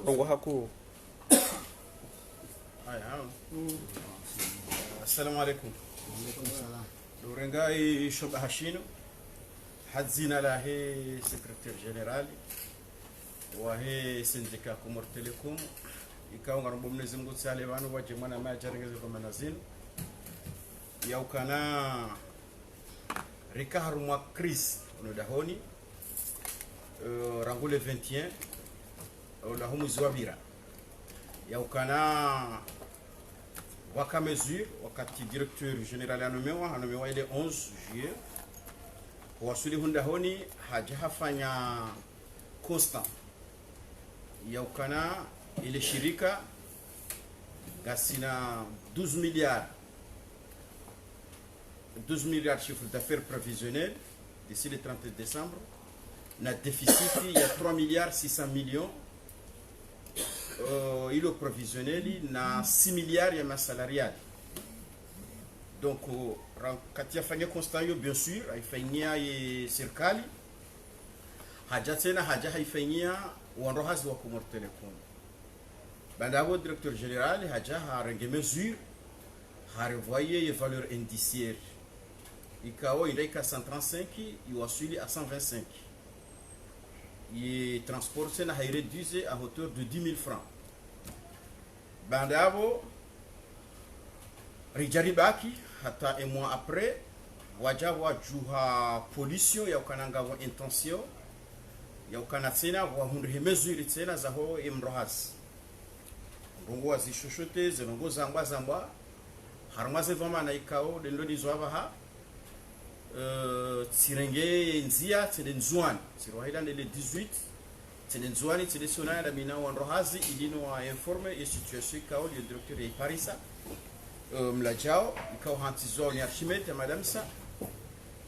Bongo haku. Assalamu alaikum. Lorengai shoba hashino hadzina la he secrétaire général wa he syndicat Comor Telecom ikawa ngarombo mnezi Mungu tsale vanu waje mwana majarengeze kwa manazino yaukana rikaharu mwa Chris onodahoni rangule 21 la homuzi wabira yaukana waka mesure wakati directeur général anomewa ile 11 juillet wasuli hunda honi haja hafanya constant yaukana ile shirika gasina 12 milliards chiffre d'affaires prévisionnel d'ici le 30 décembre na déficit il y a 3 milliards 600 millions ilo provisionnel na 6 milliards ya masalarial donc kati afanya constat yo bien sûr haifanyia serikali haja tena haja haifanyia wanrohazi wa Comor Telecom bandabo directeur général haja harenge mesure harevoyer les valeurs indiciaires ikao ilaika 135 iwasuli à 125 et transport c'est réduit à hauteur de 10 000 francs. Bandabo Rijaribaki hata un mois après waja wajuha pollution ya ukananga wa intention ya ukana tena wa hunde mesure tena za ho imrohas rongo azishoshote zenongo zamba harmaze vama na ikao dendo dizwa ha tsirenge nzia tsende nzwani tsirwahila le 18 tsende nzwani tsende sona la mina wanrohazi ilino a informe et situation kao le directeur de Parisa mlajao ikao hantizo ni Archimede madame sa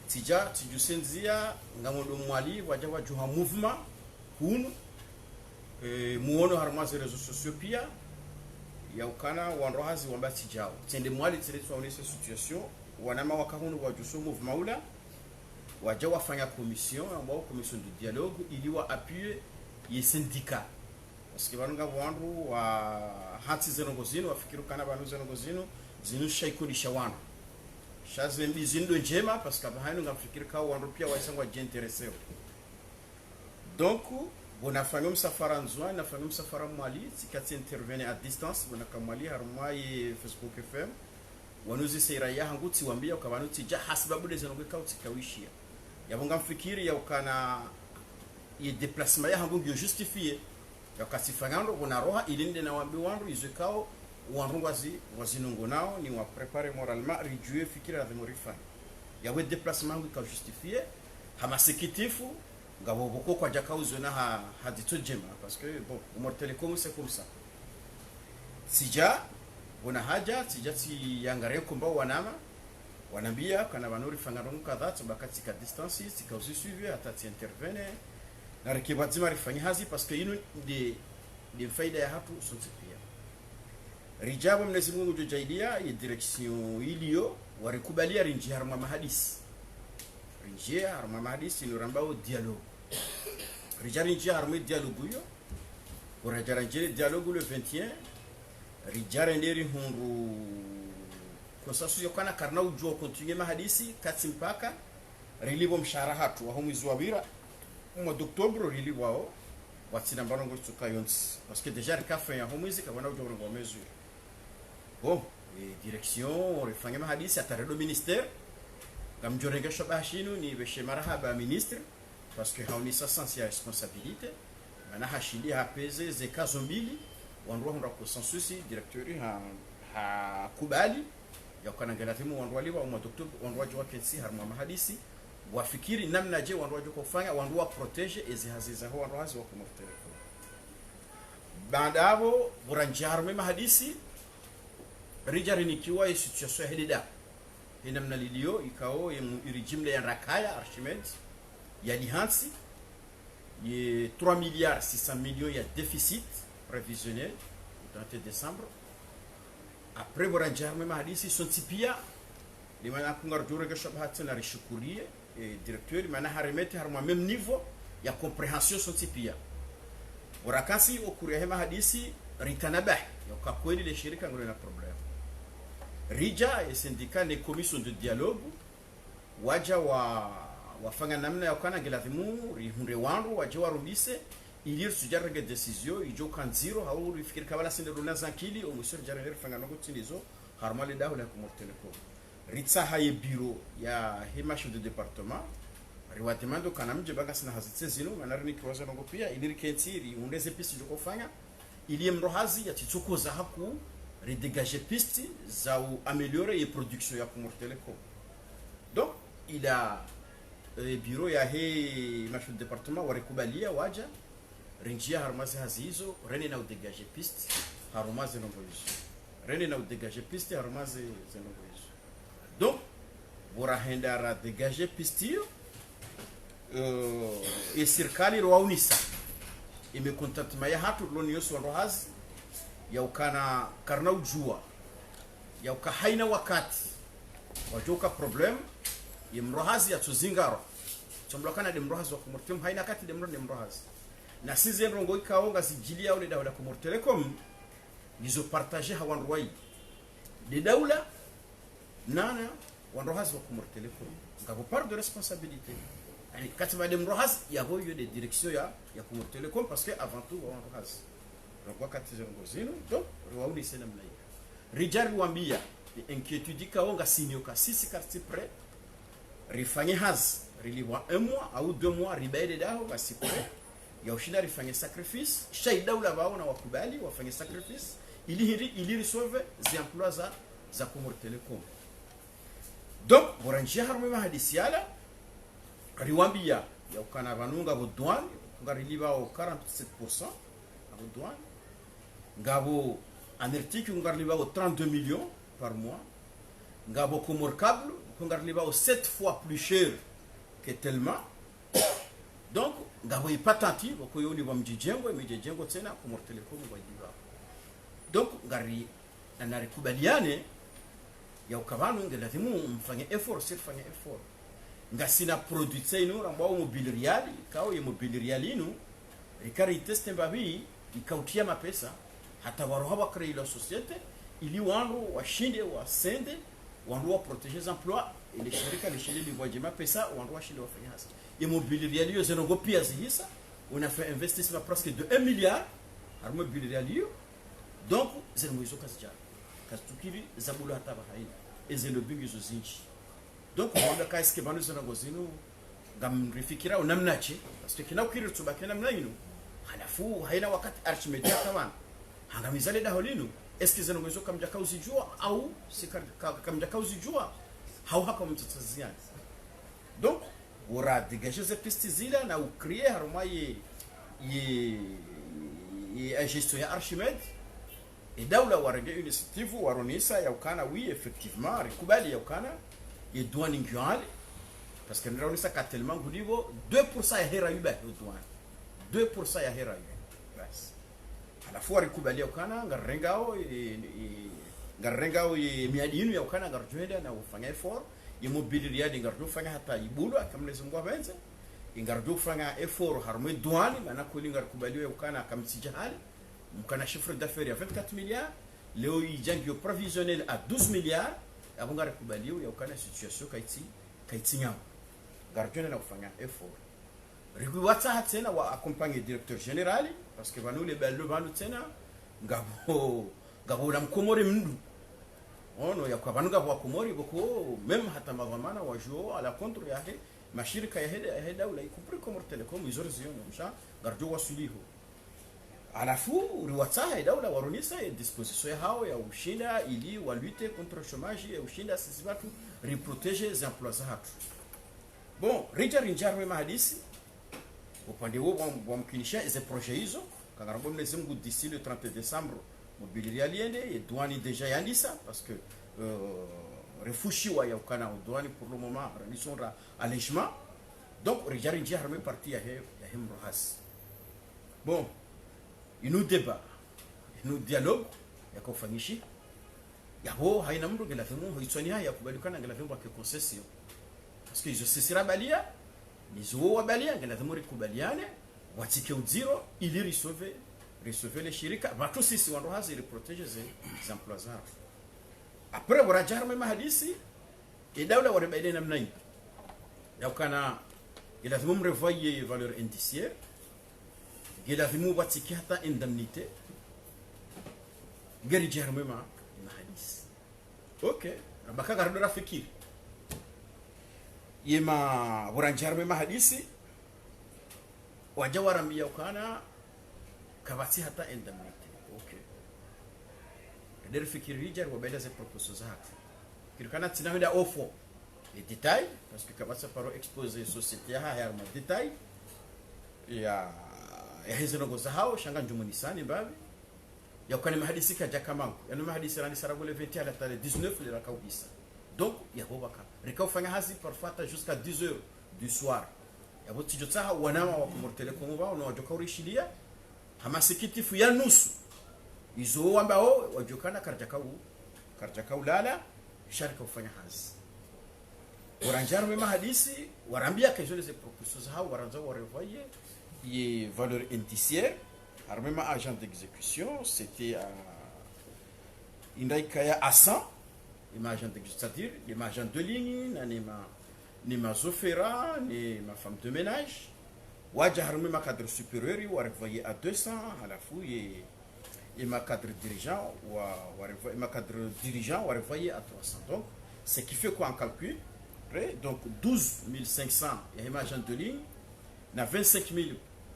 tija tijusenzia ngamondo mwali waja wajuha mouvement hunu muono harmaze réseaux sociaux pia ya ukana wanrohazi wamba tijao tsende mwali tsende tsaonese situation wanama wakahunu wajuso mouvement ula waja wafanya commission ambao commission de dialogue ili wa appuyer ye syndicat parce que banunga wandu wa hati zenongo zino wafikiru kana banu zenongo zino shaikuni shawano shaze mbizindo njema parce que bahanu ngafikiri ka wandu pia waisangwa jintereseo donc bonafanya msafara nzwa na fanya msafara mwali sikati intervenir à distance bonakamali harmai Facebook FM wanuzi seira ya hanguti wambia ukabanuti ja hasibabu de zenongo kauti kawishia yabonga mfikiri ya ukana ye déplacement ya hangu justifié yakasifanyando bona roha ilinde na wambi wandu izekao wandu wazinungo nao ni wa préparer moralement réduire fikira avec morifan yawe déplacement hangu ka justifié hama sekitifu ngabo boko kwa jakao zona hadito jema parce que bon Comor Telecom c'est comme ça sija bona haja sija ti yangare komba wanama wanambia kana banori fangaron kadha tabakati ka distance tika aussi suivi atati intervenir na rekebazima rifanya hazi parce que ino de faida ya hapo sontipia rijabo mnezi Mungu jojaidia ya direction ilio warikubalia rinji harma mahadisi ino rambao dialogue rijari rinji harma dialogue yo kurajara rinji dialogue le 21 rijara nderi hungu consensus yokana karna ujua continue mahadisi kati mpaka relivo mshahara hatu wa mwezi wa bira mwa d'octobre relivo wao watina mbarongo tuka yonsi parce que déjà rikafa ya mwezi kabana ujua ngo mesure bon direction rifanya mahadisi ataredo ministère gamjorenge shobashinu ni beshe marahaba ministre parce que hauni sa sens ya responsabilité mana hashindi hapeze zekazo mbili wandu hunda consensus directeur ha kubali ya kanangela timu wandu waliwa mwa docteur wandu wajua kensi harma mahadisi wafikiri namna je wandu wajua kufanya wandu wa protege ezi haziza ho wandu hazi wa Comor Telecom bandabo buranjarme mahadisi rijari nikiwa situation hedida namna lilio ikao irijimle ya rakaya Archimede ya lihansi ye 3 milliards 600 millions ya déficit prévisionnel au 30 décembre après boranjarme mahadisi sontipia limana kungar jure geshabhat na rishukurie directeur mana harimete harma même niveau ya compréhension sontipia urakasi okuria hema hadisi ritanabah yoka kweli le shirika ngolo na problem rija et syndicat les commissions de dialogue waja wafanya namna ya kana gelathimu rihunde wandu waje warudise ilir sujarage decision ijo kan zero au rifikiri kabala sinde runa zankili o monsieur jarene fanga no gutinizo harmale dahu la kumorteleko ritsa haye bureau ya himashu de département riwatemando kanamje baga sina hazitse zino manarni kiwaza ngo pia ilir kentiri undeze pisi jo kufanya ili mrohazi ya titukoza haku redégager piste za ou améliorer les production ya kumorteleko donc il a bureau ya he mashu de département warikubalia waja rinjia harumazi hazizo rene na udégager piste harumazi nomboizo rene na udégager piste harumazi zenomboizo donc borahenda ra dégager piste yo e serikali roaunisa imekontaktma ya hatu loni yoso rohazi ya ukana karna ujua ya ukahaina wakati wajoka problem yemrohazi ya tuzingaro chomlokana de mrohazi wa kumortem haina kati de mrohazi na size rongo ikaonga sijilia ule dawla kumortelekom nizo partager hawan roi de dawla nana wanrohazi wa kumortelekom ngabo part de responsabilité ani kati de mrohazi ya hoyo de direction ya kumortelekom parce que avant tout wanrohazi donc wakati zongo zino donc riwauni sena mlai rijari wambia inquiétude kaonga sinyoka sisi karti près rifanye haz riliwa 1 mois au 2 mois ribaide daho basi près ya ushinda rifanye sacrifice shaida ula baona wakubali wafanye sacrifice ili resolve zi emplois za kumortelecom donc boranjia harmo hadisiala riwambia ya ukana banunga bodouane ngariliba au 47% abo douane ngabo anertiki ngarliba au 32 millions par mois ngabo comorcable ngarliba au 7 fois plus cher que tellement donc ngabo ipatenti bokoyoni wa mjijengo mijengo tena comortelecom wajiba donc ngari na rekubaliane ya ukabanu ngelazimu mfanye effort sifanye effort ngasina produit tseno rambao mobile real kao ye mobile real inu rikari teste mbabi ikautia mapesa hata warohaba créer la société ili wangu washinde wasende wangu wa protéger les emplois et les shirika les shinde liwajima pesa wangu washinde wafanya hasa ye mobile real yo zeno gopia zihisa on a fait investissement presque de 1 milliard ar mobile real yo donc zeno mwizo kasija kastukiri zabulu hata bahai ezelo bingi zo zinchi donc wanda kaiske banu zeno gozino ngamrifikira unamnache parce que kina ukiri tubakena mnaino halafu haina wakati archimedia kaman hangamizale daholinu eske zeno mwezo kamjaka uzijua au kamjaka uzijua hau hapa mtataziani donc ora dégager ces pistes zila na ou créer harma ye gestion ya Archimede et dawla warenge initiative waronisa ya ukana oui effectivement rikubali ya ukana ye douane nguale parce que ndaronisa ka tellement gudivo 2% ya hera yuba douane 2% ya hera yuba bas ala fois rikubali ya ukana ngarengao ye miadinu ya ukana ngarjoenda na ufanya effort ye mobile riadi ngardo fanya hata ibulu akamleza ngwa benze ngardo fanya effort harme douane mana ko lingar kubaliwa ya ukana akamsija hali mkana chiffre d'affaires ya 24 milliards leo ijangi provisionnel à 12 milliards abonga rekubaliwa ya ukana situation kaiti nyama ngardo na kufanya effort rikwata hatena wa accompagner directeur général parce que banu le bello banu tena ngabo na mkomori mndu ono ya kwa banuga kwa kumori boko même hata mavamana wa jo à la contre ya he mashirika ya heda ula ikupri komortelecom izorziyo msha garjo wasuliho alafu riwatsa heda ula waronisa ya disposition ya hao ya ushinda ili wa lutter contre chômage ya ushinda sisi watu reprotéger les emplois hatu bon rinjarwe mahadisi upande wa mkinisha ize projet hizo kangarabo mnezungu d'ici le 30 décembre mobilier aliende et douane déjà yandisa parce que refushi wa yakana douane pour le moment ils sont allègement donc rijari njia harme parti ya hemrohas bon il nous débat il nous dialogue ya kufanyishi yabo haina mtu ngela femu hitsoni haya kubalikana ngela femu kwa concession parce que je sesira balia nizo wa balia ngela femu rikubaliane watike uziro ili recevait les shirika watu sisi wanrohazi ili protéger les emplois zao. Après warajar mema hadisi idawla waribaide namna hii ya kana ilazimu mrevoyer valeur indiciaire, ilazimu watike hata indemnité gari jar mema hadisi. Okay, baka gardo rafikiri yema waranjar mema hadisi wajawarambia ukana kabati hata indemnité. Okay, der fikiri rijar wabeda ze propositions zake kirkana tinawida ofo les détails parce que kabati paro exposer société ya haya ma détails ya hizo ngo zao shanga njumonisani babi ya ukani mahadisi kaja kama yani mahadisi rani saragole 20 à la 19 le rakawisa donc ya bobaka rikawfanya hazi parfois jusqu'à 10h du soir ya boti jotsaha wanama wa kumortele komo bao na wajoka urishilia hamasikitifu ya nusu izo ambao wajokana karjakau lala sharika ufanya hazi waranjaro mema hadisi warambia kajole ze propositions hao waranza warevoyer ye valeur indiciaire armema agent d'exécution c'était à Indaikaya à 100 les agents d'exécution, c'est-à-dire les agents de ligne ni ma zofera ni ma femme de ménage waja armema cadre supérieur ou revoyer à 200 à la fouille et ma cadre dirigeant ou ma cadre dirigeant ou revoyer à 300. Donc ce qui fait quoi en calcul donc 12 500 et ma agent de ligne na 25 000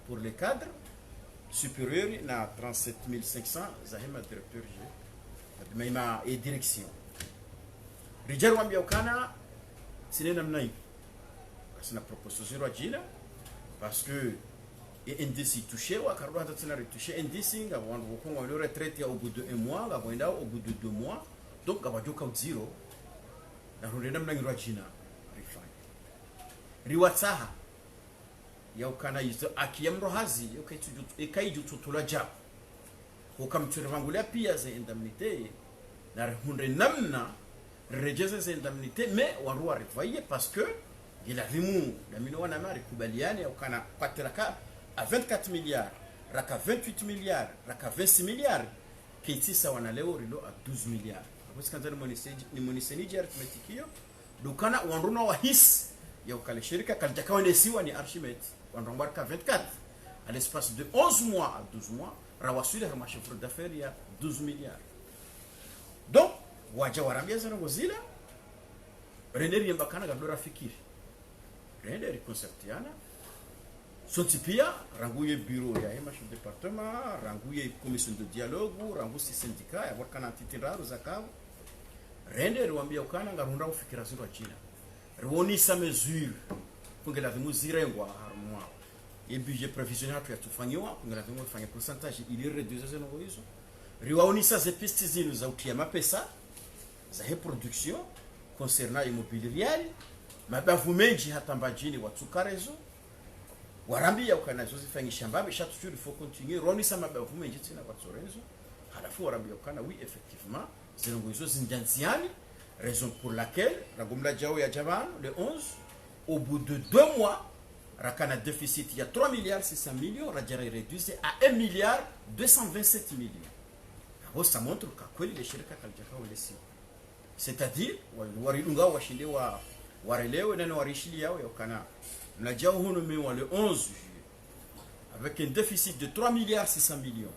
pour les cadres supérieur na 37 500 zahima directeur maima et direction rijaru wambia ukana sinena mnai asina proposition rajina parce que et indice touché wa kardo hata tena retouché indice ngabwandu ko le retraite au bout de 1 mois ngabwenda au bout de 2 mois donc ngabajoka zero na rudena mnai rajina refine riwatsaha ya ukana yizo akiyamro hazi yokaiju tutula jab ukamchurvangulia pia za indemnité na hunde namna rejeze za indemnité mais warua revoyer parce que ila rimu na mino wana mari kubaliane ukana patraka à 24 milliards raka 28 milliards raka 26 milliards kitisa wana leo rilo à 12 milliards parce que nzani moniseniji arithmetique dukana wanruna wa his ya ukale shirika kaljakawa nesiwa ni Archimedes wanrombarka 24 à l'espace de 11 mois à 12 mois rawasuli kama chiffre d'affaires ya 12 milliards. Donc waja warambia sana ngozila reneri yembakana gadora fikiri reneri conceptiana sotipia ranguye bureau ya hema chef département ranguye commission de dialogue rangusi syndicat ya wakana antitiraru zakao reneri wambia ukana ngarunda ufikira ziro china rwoni sa mesure kungela vimuzirengwa harumwa et budget prévisionnel tu atufanywa kungela vimufanya pourcentage ili réduire zeno hizo riwaoni sa ze pistes zinu za utia mapesa za he production concernant immobilier mabavu menji hata mbajini watukarezo warambia ukana zozifanyisha mbabe chaque jour il faut continuer rwoni sa mabavu menji tina watorezo halafu warambia ukana oui effectivement zeno hizo zinjanziani raison pour laquelle Ragumla Djao ya Javan le 11 au bout de 2 mois rakana déficit il y a 3 milliards 600 millions rajara réduit à 1 milliard 227 millions. Alors ça montre que kweli les shirika kaljaka walesi c'est-à-dire waridunga washinde wa warelewe na warishili yao yakana na Djao hono mewa le 11 juillet avec un déficit de 3 milliards 600 millions,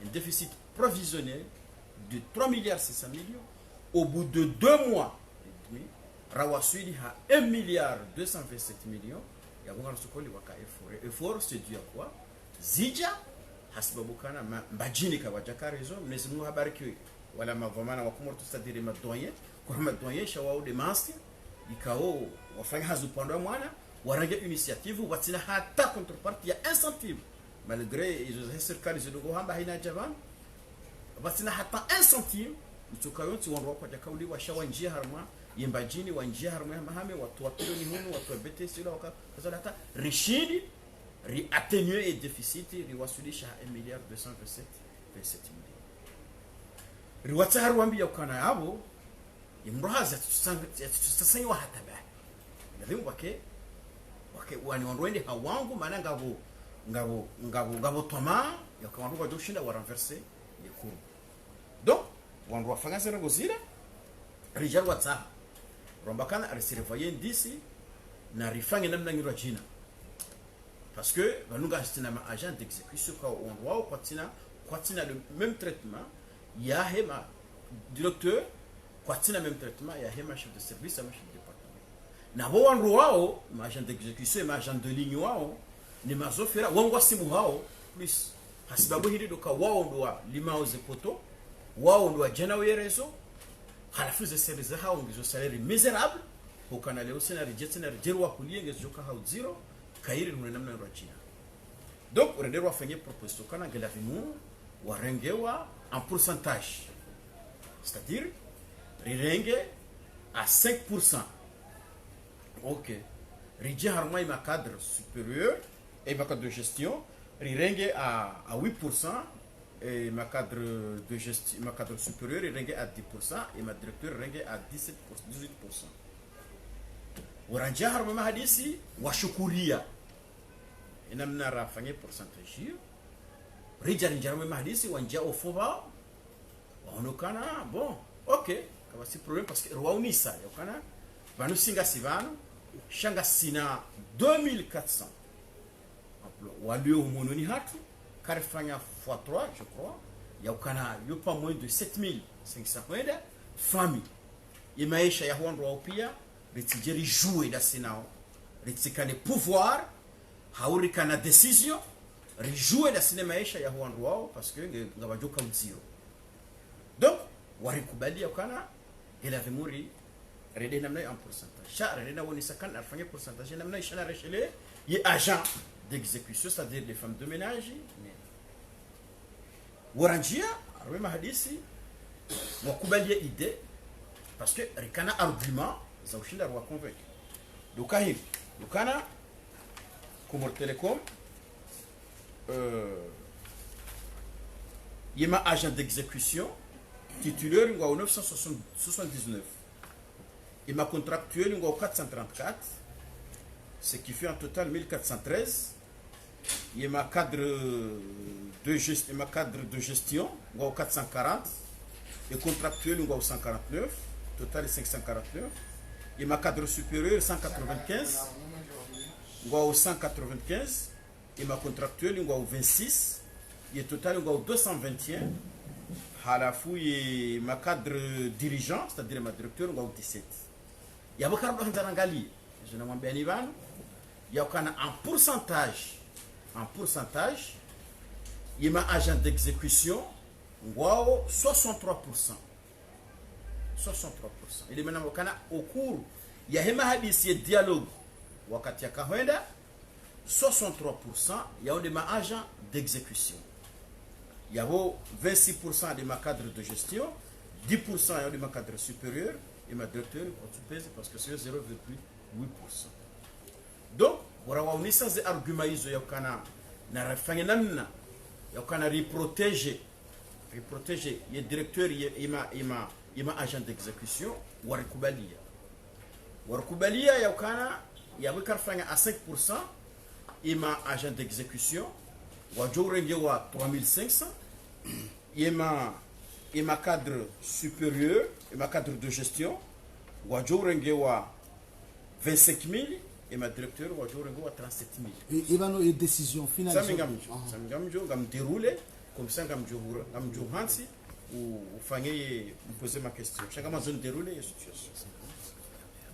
un déficit provisionnel de 3 milliards 600 millions. Au bout de 2 mois et demi, Rawasuli a 1 milliard 227 millions. Il y a un effort, c'est dû à quoi? Zidja, Hasbabukana, Mbajini Kawajaka raison, mais c'est nous à barquer. Voilà ma vamana wa kumorto c'est-à-dire ma doyen, kwa ma doyen shawao de master, ikao wafanya hazu panda mwana, waranga initiative watina hata contrepartie ya 1 centime. Malgré ils ont serikali zidogo hamba haina javan, watina hata 1 centime. Mtukayoti wanwa kwa jakauli wa shawa njia harma yembajini wa njia harma mahame watu wa pilo ni hunu watu wa BTC la wakazalata rishidi ri atténuer et déficit ri wasulisha 1 milliard 227 millions riwata harwambi yakana yabo imrahaza tusangiwa hata ba ndio wake okay wani wanrwende hawangu maana ngabo toma ya kama ndo doshinda wa renverser les courbes donc wandu wafanya zera gozira rijal whatsapp rombakana arisirvoyer ndisi na rifanye namna ngiro jina parce que banunga stina ma agent d'exécution ka on doit kwatina le même traitement ya hema directeur kwatina même traitement ya hema chef de service ama chef de département na bo wandu wao ma agent d'exécution ma agent de ligne wao ni mazofera wangwa simu hao plus hasibabu hili doka wao ndo limao zepoto wao ndo jana werezo halafu ze service hao ngizo salaire miserable ukana leo sina reject na rejerwa kulie ngezoka hao zero kairi nuna namna ndo china donc renderwa fanye proposition kana ngela vimu warengewa en pourcentage c'est-à-dire rirenge à 5%. OK. Ridje harmai ma cadre supérieur et ma cadre de gestion rirenge à 8% et ma cadre de gestion ma cadre supérieur rirenge à 10% et ma directeur rirenge à 18%. Waranja harmai ma hadisi washukuria inamna rafanye pourcentage ridja harmai ma hadisi wanja ofoba waonekana bon OK kama si problème parce que rwaunisa yakana banu singa sivano shanga sina 2400 emploi walio mononi hatu karifanya x3 je crois yakana yo pas moins de 7500 kwenda famille imaisha ya hondo wao pia ritijeri jouer da sinao ritikane pouvoir haurikana décision rijouer da sinema maisha ya hondo wao parce que ngabajoka mziro donc warikubali yakana ila vimuri rede namna en pourcentage cha rede na woni sakan afanye pourcentage namna ishana rechele ye agent d'exécution c'est-à-dire des femmes de ménage waranjia arwema hadisi wakubali idée parce que rikana argument za ushinda wa convaincre dukahi dukana Comor Telecom yema agent d'exécution titulaire ngwa 979 et ma contractuelle ngwa 434 ce qui fait en total 1413 et ma cadre de gestion ngwa 440 et contractuelle ngwa 149 total 549 et ma cadre supérieur 195 ngwa 195 et ma contractuelle ngwa 26 et total ngwa 221 halafu ye ma cadre dirigeant c'est-à-dire ma directeur ngwa 17 yabo karbo handarangali je namwambia ni bana yakana en pourcentage ye ma agent d'exécution ngwa 63% ile mena wakana au cours ya hema hadisi dialogue wakati ya kahwenda 63% ya de ma agent d'exécution. Il y a 26% de ma cadre de gestion, 10% de ma cadre supérieur et ma directeur, tu pèses parce que c'est 0,8%. Donc, voilà, on a ces arguments, il y a reprotéger les directeurs et ma agent d'exécution, Warkubalia, il y a à 5% et ma agent d'exécution. Wajourengewa 3500 et ma cadre supérieur et ma cadre de gestion Wajourengewa 25 000 et ma directeur Wajourengewa 37 000 et va nos décisions finales samgamjo gam dérouler comme ça gamjo hansi ou fangé me poser ma question chaque ma zone dérouler situation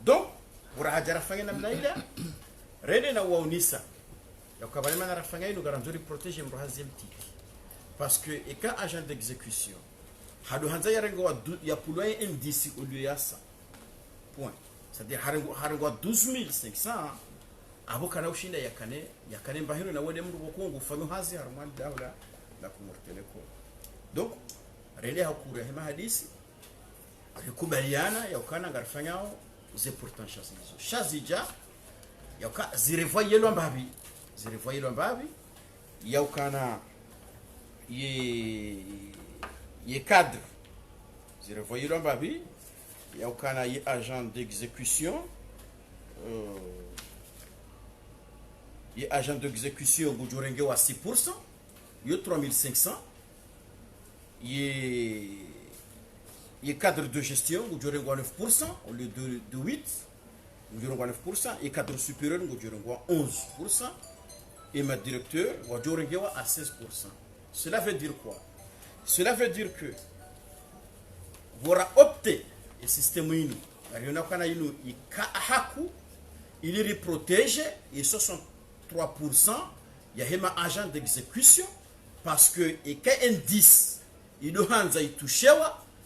donc pour hajara fangé namna ila rede na waunisa yakabalema na rafanya ino garanzori protéger mrohazi mtiki parce que eka agent d'exécution hado hanza yarengo ya pulwa indici au lieu ya ça point c'est-à-dire harengo 12500 abokana ushinda yakane mbahiro na wode mru bokongo fanyo hazi harman dawla la Comor Telecom donc rele hakura hema hadisi akubaliana yakana garfanyao ze pourtant chazija yaka zirevoyer lombabi yaukana ye cadre zirevoyer lombabi yaukana ye agent d'exécution et agent d'exécution gojorengo à 6%, il y a 3500, il y a cadre de gestion gojorengo à 9% au lieu de 8, gojorengo à 9%, et cadre supérieur gojorengo à 11%, et ma directeur gojorengo à 16%. Cela veut dire quoi? Cela veut dire que vous aurez opté le système inu, il est protégé et 63%, il y a un agent d'exécution parce que et que indice il doit y toucher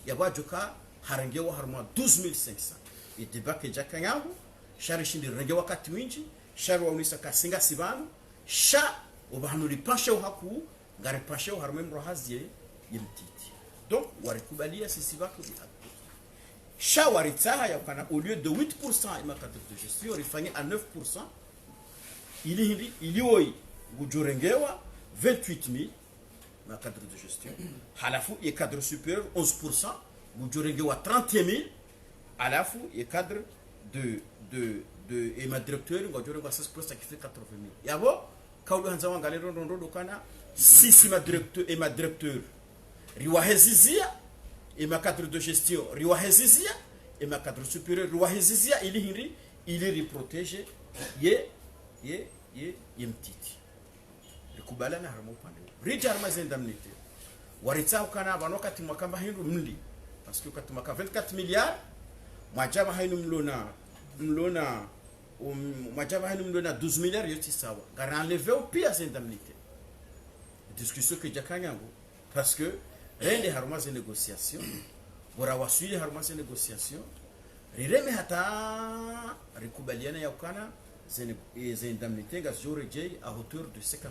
il y a joka harangewa harma 12500 et débat que jakanyangu sharishi ndi rangewa katwinji sharwa unisa kasinga sibanu sha obahanu lipashe haku ngare pashe harma mrohazie yimtiti donc warikubalia sisi bako Shawaritaha yakana au lieu de 8% il m'a cadre de gestion rifanye à 9%. Il y oi gujorengewa 28000 ma cadre de gestion. Halafu et cadre supérieur 11%, gujorengewa 30000. Halafu et cadre de et ma directeur gujorengewa 16% qui fait 80000. Yabo kaulu hanzawa ngalero ndondo kana sisi ma directeur et ma directeur riwahezizia et ma cadre de gestion riwahezizia et ma cadre supérieur riwahezizia il est protégé ye mtiti likubala na harmo pande rija harma zendamnite waritsa ukana banokati mwakamba hindu mli parce que kati mwaka 24 milliards mwajaba hainu mlona mwajaba hainu mlona 12 milliards yoti sawa gara enlever au pire zendamnite discussion que jakanyango parce que rende haruma ze négociation bora wasuli haruma ze négociation rireme hata rikubaliana ya ukana ze indemnité ga joreje à hauteur de 50%.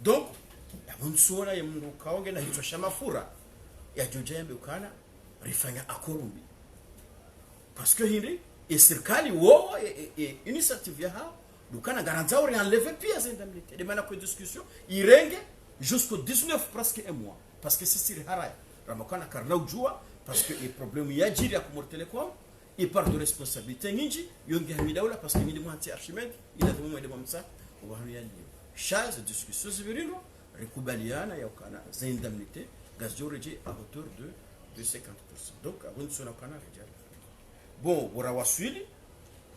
Donc abonsona ya mungu kaonge na hicho shamafura ya jojembe ukana rifanya akorumbi parce que hindi et serikali wo et initiative ya ha dukana garanza ori enlever pia ze indemnité de mana ko discussion irenge jusqu'au 19 presque un mois. Parce que c'est sur Haray. Ramakana Karna Ujua, parce que les problèmes y a Jiri à Kumor Telecom, il part de responsabilité Ninji, Yongi Hamidaoula, parce qu'il y a des moitiés Archimède, il a des moments de Mamsa, on va rien dire. Chaz, discussion sévérine, Rekubaliana, Yokana, c'est indemnité, Gazjoreji à hauteur de 50%. Donc, avant de son Okana, Rijal. Bon, Warawaswili,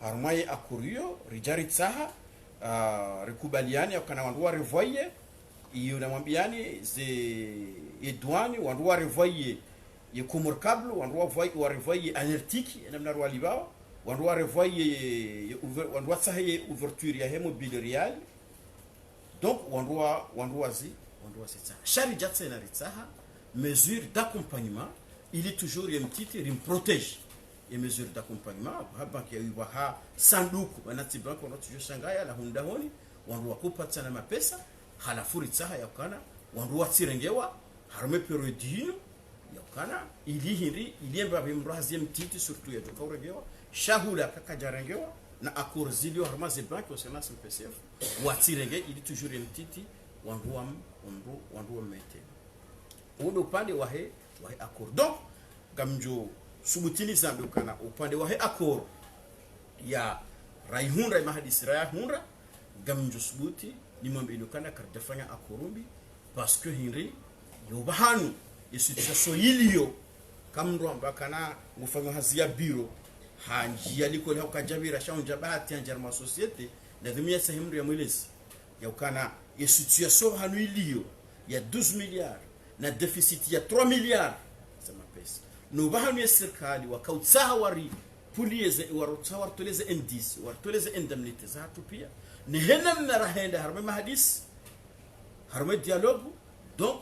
Armaye Akurio, Rijari Tsaha, Rekubaliana, Yokana Wandua Revoye, iyo namwambiani ze douane wanduwa revoyer ye comorcable wanduwa revoyer anertiki namna rwaliba wanduwa revoyer wanduwa sahaye ouverture ya mobile real donc wanduwa c'est ça chari jatse na ritsaha mesure d'accompagnement il est toujours une petite il protège et mesure d'accompagnement banki ya yubaha sanduku banati banki wanatusho shangaya la hundahoni wanduwa kupata na mapesa halafu ritsaha yakana wanduwa tsirengewa harme periodino yakana ili mba bimrazi mtiti surtout ya joka urengewa shahula kakajarengewa na accord zilio harma ze banki osena SPCF watsirenge ili toujours mtiti wanduwa mete undo pande wahe accord donc gamjo subutini zambe ukana upande wahe accord ya raihunra mahadisi raihunra gamjo subuti ni mambe inokana kardafanya akorumbi parce que hinri yobahanu situation ilio kamro ambakana ngufanya hazia biro hanji aliko leo kajabira shaunja bahati anjarma societe na dhimia sehemu ya mwelezi ya ukana situation hanu ilio ya 12 milliards na deficit ya 3 milliards sama pesa no bahanu ya serikali wakautsaha wari pulieze warutsawa toleze indice wartoleze indemnité za hatu pia ni henam na rahenda harme mahadis harme dialogue donc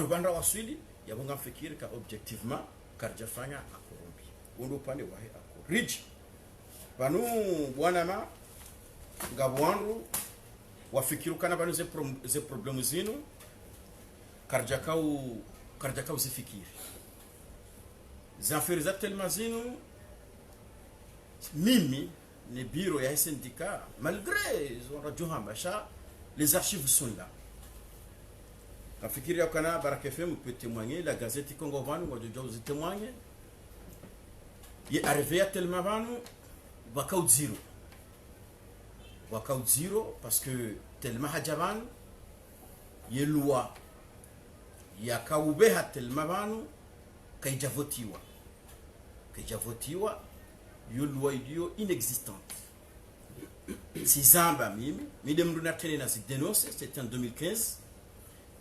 banda wasili ya bunga fikiri ka objectivement karjafanya akorombi undo pande wahe akoriji banu bwana ma ngabwandu wafikiru kana banu ze problemu zino karjakau zifikiri zafiri za tellement zino mimi les bureaux et les syndicats, malgré les archives sont là. La Fikiri Yakana Barak FM peut témoigner, la Gazette Congo Vanu, vous témoigne. Il est arrivé à tellement Vanu, Bakao Zero. wakaut zero parce que tellement hajaban ye loi ya kaubeha tellement banu kaijavotiwa yo loi idio inexistante si zamba mimi midem duna tene na si dénonce c'était en 2015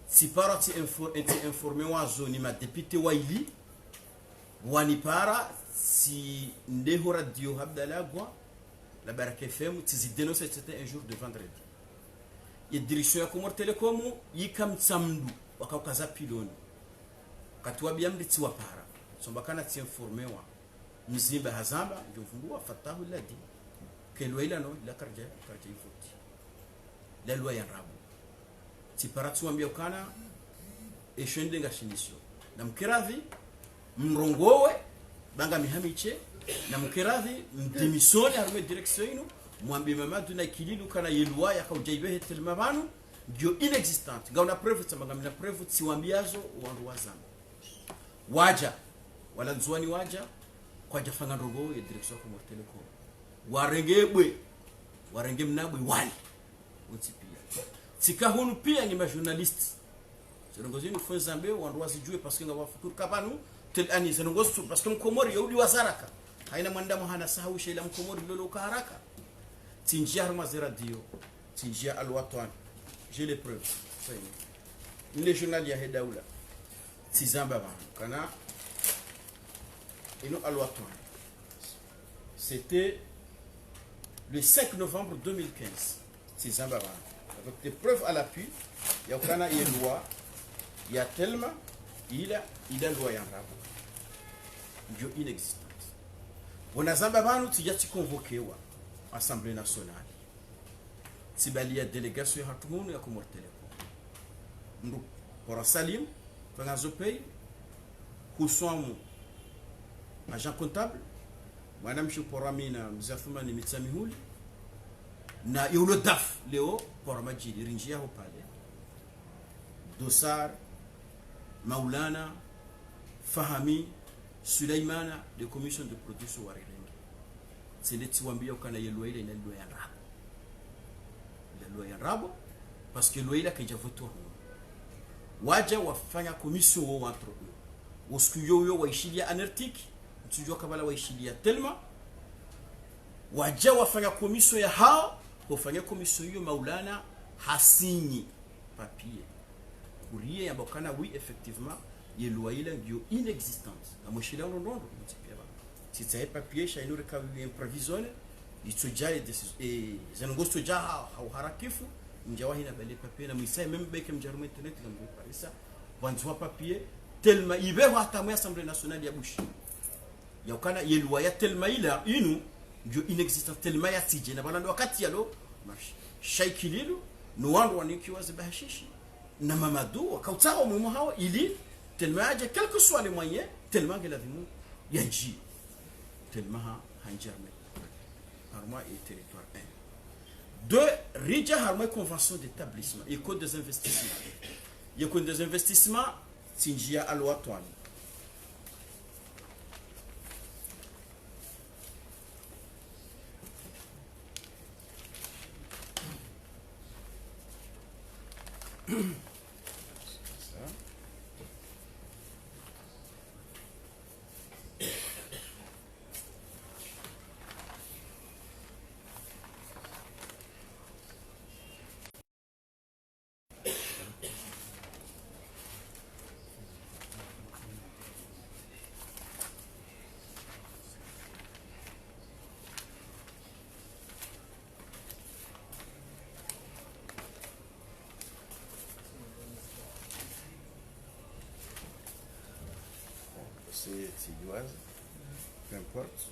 si parati informé wa zone ma député waili wani para si ndeho radio habdalagwa la Baraka FM si dénonce c'était un jour de vendredi et direction ya Comore Telecom yikam samdu wakaukaza piloni katwa biamdi tiwa para sombakana ti informé wa mzimba hazamba njofungua fatahu ladi que loi là non la karja ifoti la loi ya rabu ti paratu ambia kana e shende ngashinisho na mkiravi mrongowe banga mihamiche na mkiravi mdemisoni arme direction ino mwambi mama duna kililu kana yelwa ya kaujaibe telma banu ndio inexistant ngauna preuve tsamaga mina preuve tsiwambiazo wandu wazama waja wala nzwani waja kwa jafanga ndogo ya direction kwa Comore Telecom warenge mnabwe wali utipia tika hunu pia ni majournaliste zirongozi ni fonza mbeo wandu wasijue parce que ngaba fikuru kabanu tel ani zirongozi parce que mkomori yudi wazaraka haina mwandamo hana sahau shela mkomori lolo ka haraka tinjia harma zera dio tinjia alwatwan j'ai les preuves ça y les journal ya hedaula tizamba ba kana ino alwatwan c'était le 5 novembre 2015 c'est Zambara avec des preuves à l'appui il y a aucun loi il y a tellement il a loi en rabo il est inexistante on a Zambara nous tu as convoqué wa assemblée nationale si bali ya délégation ya tout ya Comore Telecom nous pour salim dans ce pays où sont agent comptable madame Chuporamina mzafuma ni mitsamihuli na yulo daf leo porama jili rinjia ho pale Dosar Maulana Fahami Sulaimana de commission de production warirenge c'est tiwambia kana yelo ile ina loi ya rabo parce que loi ile kaja voto waja wafanya commission wa entre eux wasikuyo waishilia anartiki tujua kabala waishilia telma waja wafanya komisio ya hao kufanya komisio hiyo Maulana hasinyi papier courrier ya bokana oui effectivement ye loi ile ndio inexistante na mshila ndondo mtipia ba si tsaye papier shaino rekawi improvisione itojaye et zangosto ja au harakifu njawa hina bale papier na misa même beke mjarume internet na mbo parisa wanzwa papier telma ibe hata mwa assemblée nationale ya bushi ya ukana yelwa ya telma ila inu ndio inexistant telma ya tije na balando wakati yalo shaikililu no wandu wanikiwa zibahashishi na Mamadou wakautao mumo hao ili telma aje quel que soit les moyens tellement que la vie yanji tellement hanjarme harma et territoire 1 2 rija harma convention d'établissement et code des investissements il y a code des investissements tinjia alwa twani c'est peu importe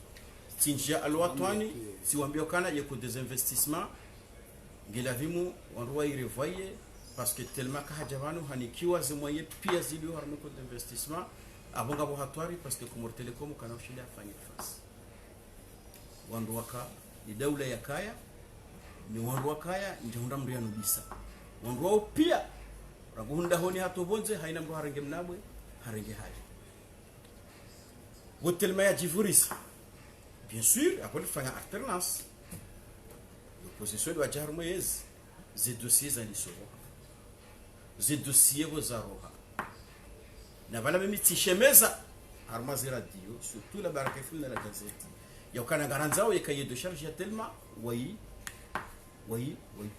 tinjia alwa twani si wambia kana yeko des investissements ngelavimu wanrua irevoyer parce que tellement ka hajavanu hanikiwa zemoye pia zilio harmo ko d'investissement abonga bo hatwari parce que Comore Telecom kana ushili afanye face wanrua ka ni daula ya kaya ni wanrua kaya njunda mria nubisa wanrua pia raguhunda honi hatobonze haina mbo harenge mnabwe harenge haje Tellement ya jivuris bien sûr après faire alternance position de wajarmo yezi ze dossiers zalisoroha ze dossiers wazaroha na vala mimi tishemeza armazi radio surtout la baraka funa la gazeti ya kana garanzao ya cahier de charge ya tellement oui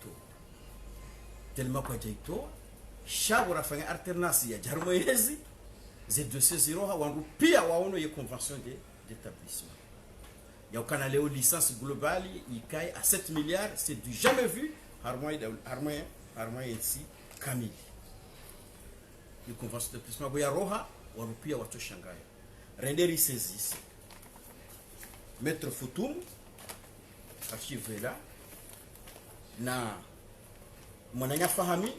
to tellement kwa jaito shabu rafanya alternance ya jarmo yezi ze dossiers ziroha wangu pia waono ya convention d'établissement. Il y a un léo licence globale, il caille à 7 milliards, c'est du jamais vu. Harmonie ici, Camille. Il convention de plus. Mais il y a Roha, ou Rupia, ou Shanghai. Rendez-y saisisse. Maître Foutoum, archivé là. Na Monanya Fahami,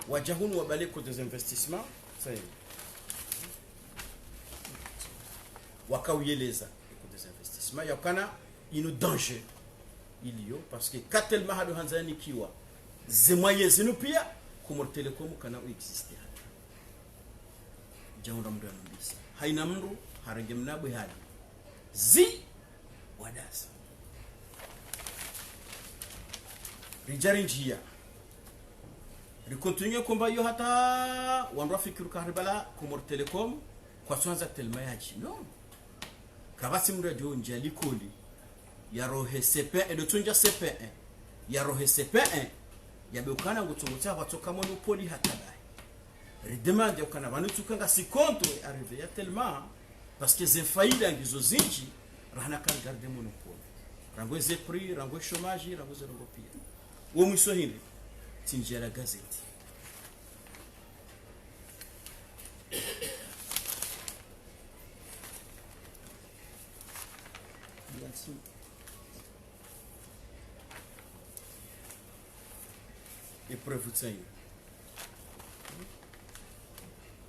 ou Djahoun ou Abalé pour des investissements. Ça y est. Wakaouye les a. Il y a un danger parce que quand elle m'a dit Hanzani kiwa zemoye zinupia Comor Telecom kana existe jawra mdo mbisa haina mru haragemna bihali zi wadasa rijari njia rikontinue komba yo hata wandu afikiru karibala Comor Telecom kwa swanza telma yaji no kabasi mradio njali koli ya rohe CP1 de tunja CP1 ya rohe CP1 ya bekana ngutunguta watoka monopoli hatabai redemande okana banutukanga si contre arrivé ya tellement parce que ze faida ngizo zinji rahana kan garder monopoli rango ze prix rango chômage rango ze rango pia wo mwiso hili tinjera gazeti épreuve de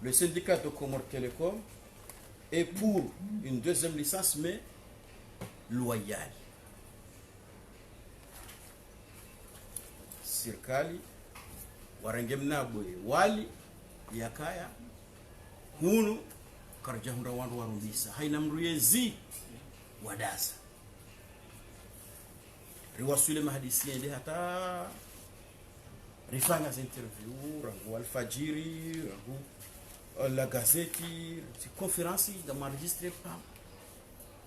le syndicat de Comor Telecom est pour une deuxième licence mais loyale. Sirkali warangemna boy wali yakaya hunu karjahunda wandu warumbisa haina mruyezi wadasa riwasule mahadisi ende hata rifanga interview rango alfajiri rango la gazeti conférence de m'enregistrer pas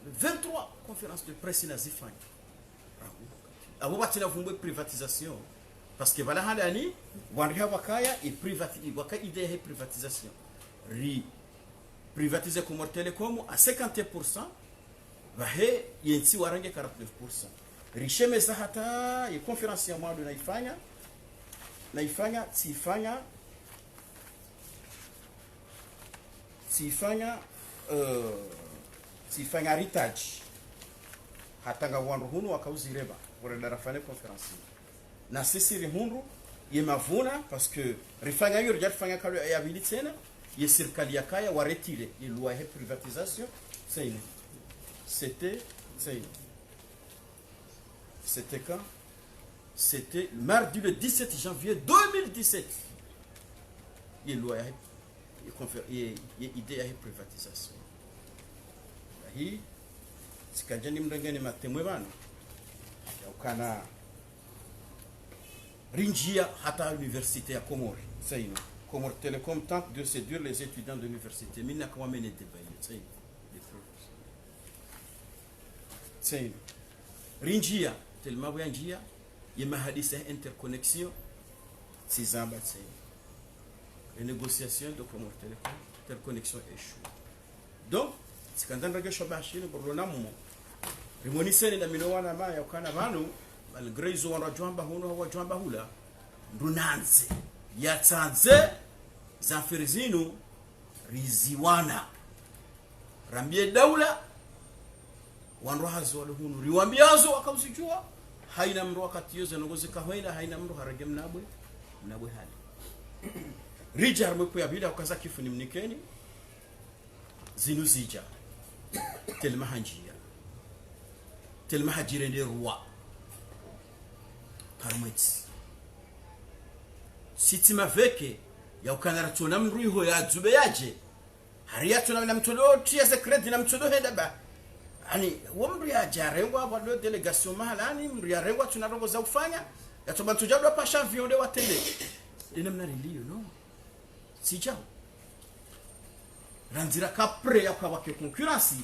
23 conférences de presse nazifanya abo batina vumbe privatisation parce que voilà halani wanriha wakaya et waka idée de privatisation privatiser Comor Telecom à 50% vahe yensi warange 49%. Richemeza hata ya conference ya mwadu naifanya sifanya retouch hata nga wandu hunu wakauzireba wala darafane conference na sisi rihundu yemavuna parce que rifanya hiyo rija rifanya kalo ya bili tena ye serikali yakaya wa retire ye loi de privatisation c'était quand? C'était mardi le 17 janvier 2017. Il loi il idée de privatisation. Hii sikajani mrangani matemwe bana. Ukana rinjia hata université ya Comor. Saino. Comor Telecom tente de séduire les étudiants de l'université. Mina kwa mene débat. Saino. Rinjia tellement bwanjia yema hadisa interconnexion sizamba tsaino. Les négociations de Comor Telecom interconnexion échoue. Donc sikandanda gesho bashini borona mumo rimoniseni na minowana maya ukana banu malgré izo wanajwamba huno hawajwamba hula ndunanze yatsanze zafirizinu riziwana rambie daula wanrohazi wale hunu riwambiazo wakawsijua haina mru wakati yoze nogozi kahwaila haina mru harage mnabwe hali rija harmwepo ya bila wakaza kifu ni mnikeni zinu zija telma hajire ndi ruwa karmweti sitima veke ya ukanara tuna mruiho ya dzube yaje hariya tuna na mtodo tia secret na mtodo hedaba ani wamria jarengwa wale delegation mahalani mria rengwa tunarongoza kufanya yatoba tujadwa pasha vionde watende ina mnarilio no sijao ranzira kapre yakwa concurrence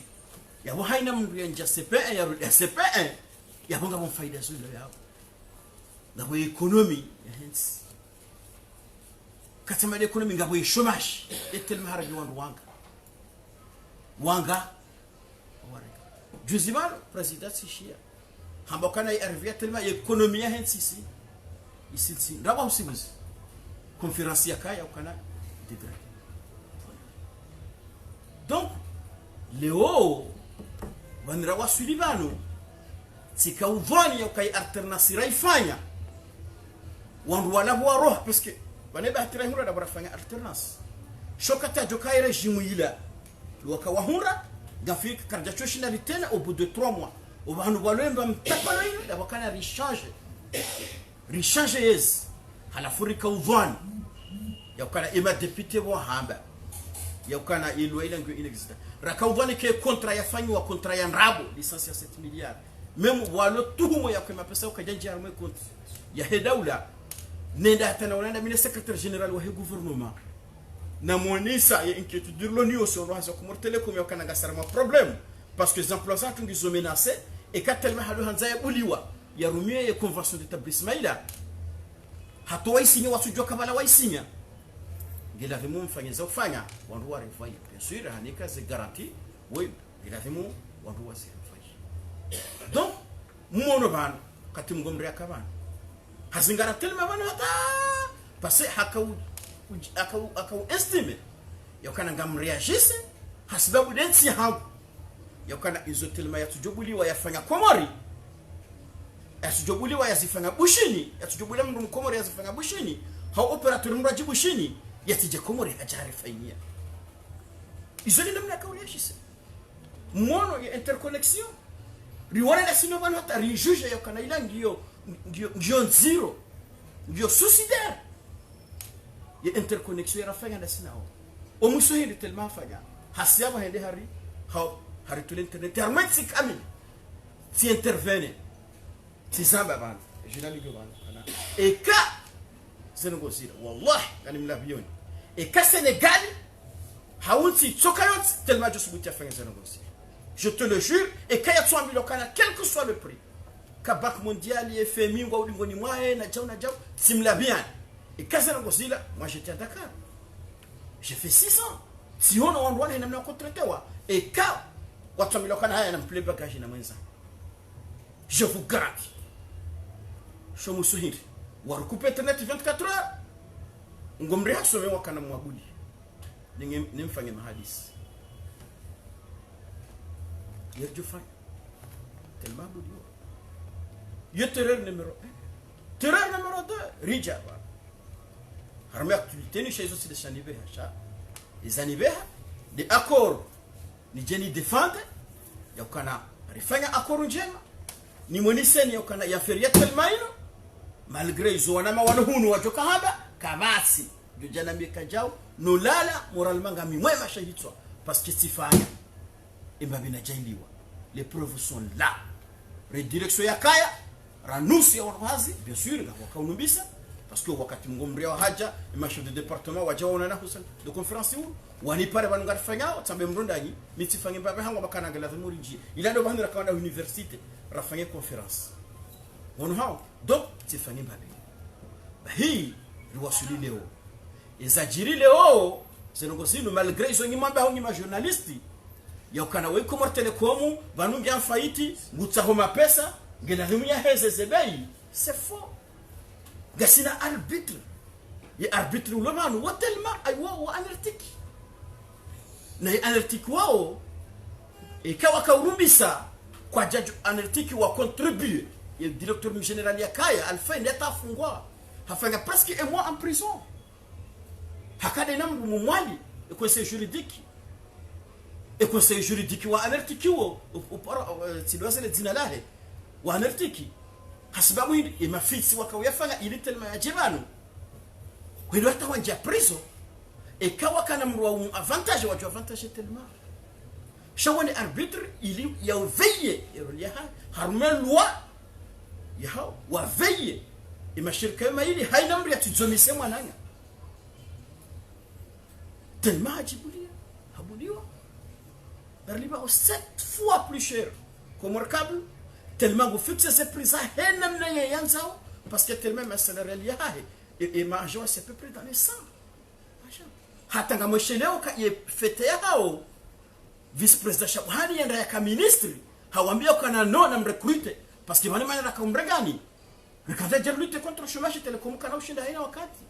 yabo haina mria nja CP1 ya CP1 yabonga bon faida zulu yao na we economy hence katama economy ngabo chômage etel maharaji wanga Juzimano president sishia hambokana yarvia telma economia hensisi ici ndaba usibuzi conférence yakaya ukana degra donc leo wanira wasulivano tika uvani yokai alternance raifanya wandu wanabuwa roho parce que baneba hatira hura da barafanya alternance shokata jokai regime ila wakawahura gafik karja choshina litena au bout de 3 mois au banu balemba mtapana hiyo da wakana rechange yes halafurika uvani yakana ima député wa hamba yakana ilo ile ngo inexista rakauvani ke contrat yafanywa contrat ya nrabo licence ya 7 milliards même walo tuhumo yakema pesa ukajanja arme compte ya hedaula nenda tena unaenda mimi secrétaire général wa gouvernement na monisa ya inquiétude de l'ONU sur l'oise comme télécom yakana gasarma problème parce que les employés sont ils menacés et quand tellement halu hanza ya buliwa ya rumie ya convention d'établissement ila hatoa isinya wasujua kabala waisinya ngela vimo mfanyeza ufanya wandu wa refai bien sûr hanika c'est garantie oui ngela vimo wandu wa refai donc muono ban kati mgomri akabana hazingara tellement bana hata parce akau estime yakana ngamreagisse hasibabu densi hapo yakana izotelma yatujobuliwa yafanya komori yatujobuliwa yazifanya bushini yatujobuliwa mndu komori yazifanya bushini hao operateur mraji bushini yatije komori hajarifanyia izoli namna kauriashise mono ya interconnexion riwala la sino bana hata rijuge yakana ila ndio zero ndio suicidaire ya interconnexion rafanya na sinao omusohili telma fanya hasiaba hende hari tout l'internet hermétique kamil si intervene si samba bana jinali bana et ka Sénégal wallahi kani mlabioni et ka Sénégal haunti tsokayot telma josubuti fanya Sénégal je te le jure et ka yatwa milokana quel que soit le prix ka banque mondiale FMI ngwa ulingoni mwae na jao simlabiani. Et quand c'est là, moi j'étais à Dakar. J'ai fait 6 ans. Si on a un droit, il y a un contrat. Et quand on a un plein bagage, je vous garantis. Je me souviens. On a recoupé Internet 24 heures. On a un réaction. On a un mouabouli. On a un hadis. Il y a du fan. Tellement bouli. Il y a terreur numéro 1. Terreur numéro 2. Rija. Harme activité ni chez eux c'est des chanibeha cha les anibeha des accords ni jeni défendre yakana rifanya accord njema ni moniseni yakana ya feria telmaino malgré izo wanama wanahunu wajoka haba kamasi jana miaka jao no lala moralement ngami mwema shahitwa parce que sifanya imbabina jailiwa les preuves sont là redirection ya kaya ranusi ya wazi bien sûr ngakaunumbisa parce que wakati mgomri wa haja chef de département wajaona na husan de conférence où wani pare banunga fanya tambe mrundani mitifanye babe hango bakana ngala murinji ila ndo bandira kawana université rafanya conférence on hao donc tifanye babe hii riwasuli leo ezajiri leo senogosino malgré ils ont nimamba hongi ma journaliste yakana we komor telekomu banungi faiti mutsaho pesa ngela himya heze zebei c'est faux gasina arbitre ya arbitre ulomanu watelma aywa wa analytique na analytique wao ikawa kaurumbisa kwa judge analytique wa contribuer le directeur général ya kaya alfa ndeta fungwa hafanya presque un mois en prison hakade nambu mumwali et conseil juridique wa analytique wo silwasele dina lahe wa analytique hasibabu hii mafisi wakawafanya ili telma ya jibanu kwa hata wanja prison ikawa kana mruwa avantage watu avantage telma shawani arbitre ili ya veille ya harma loi ya wa veille imashirika kama hili haina amri atizomise mwananya tellement habuliwa barliba 7 fois plus cher comme remarquable tellement vous fixez ces prix ça haina mna yanzao parce que tellement ma salaire ya et margin c'est à peu près dans les 100 hata ngamo sheleo ka fete yao vice president Shabani yenda ya ministre hawambia kana no na mrecruiter parce que wale maana kaumregani nikaja lutte contre le chômage telecom kana ushinda haina wakati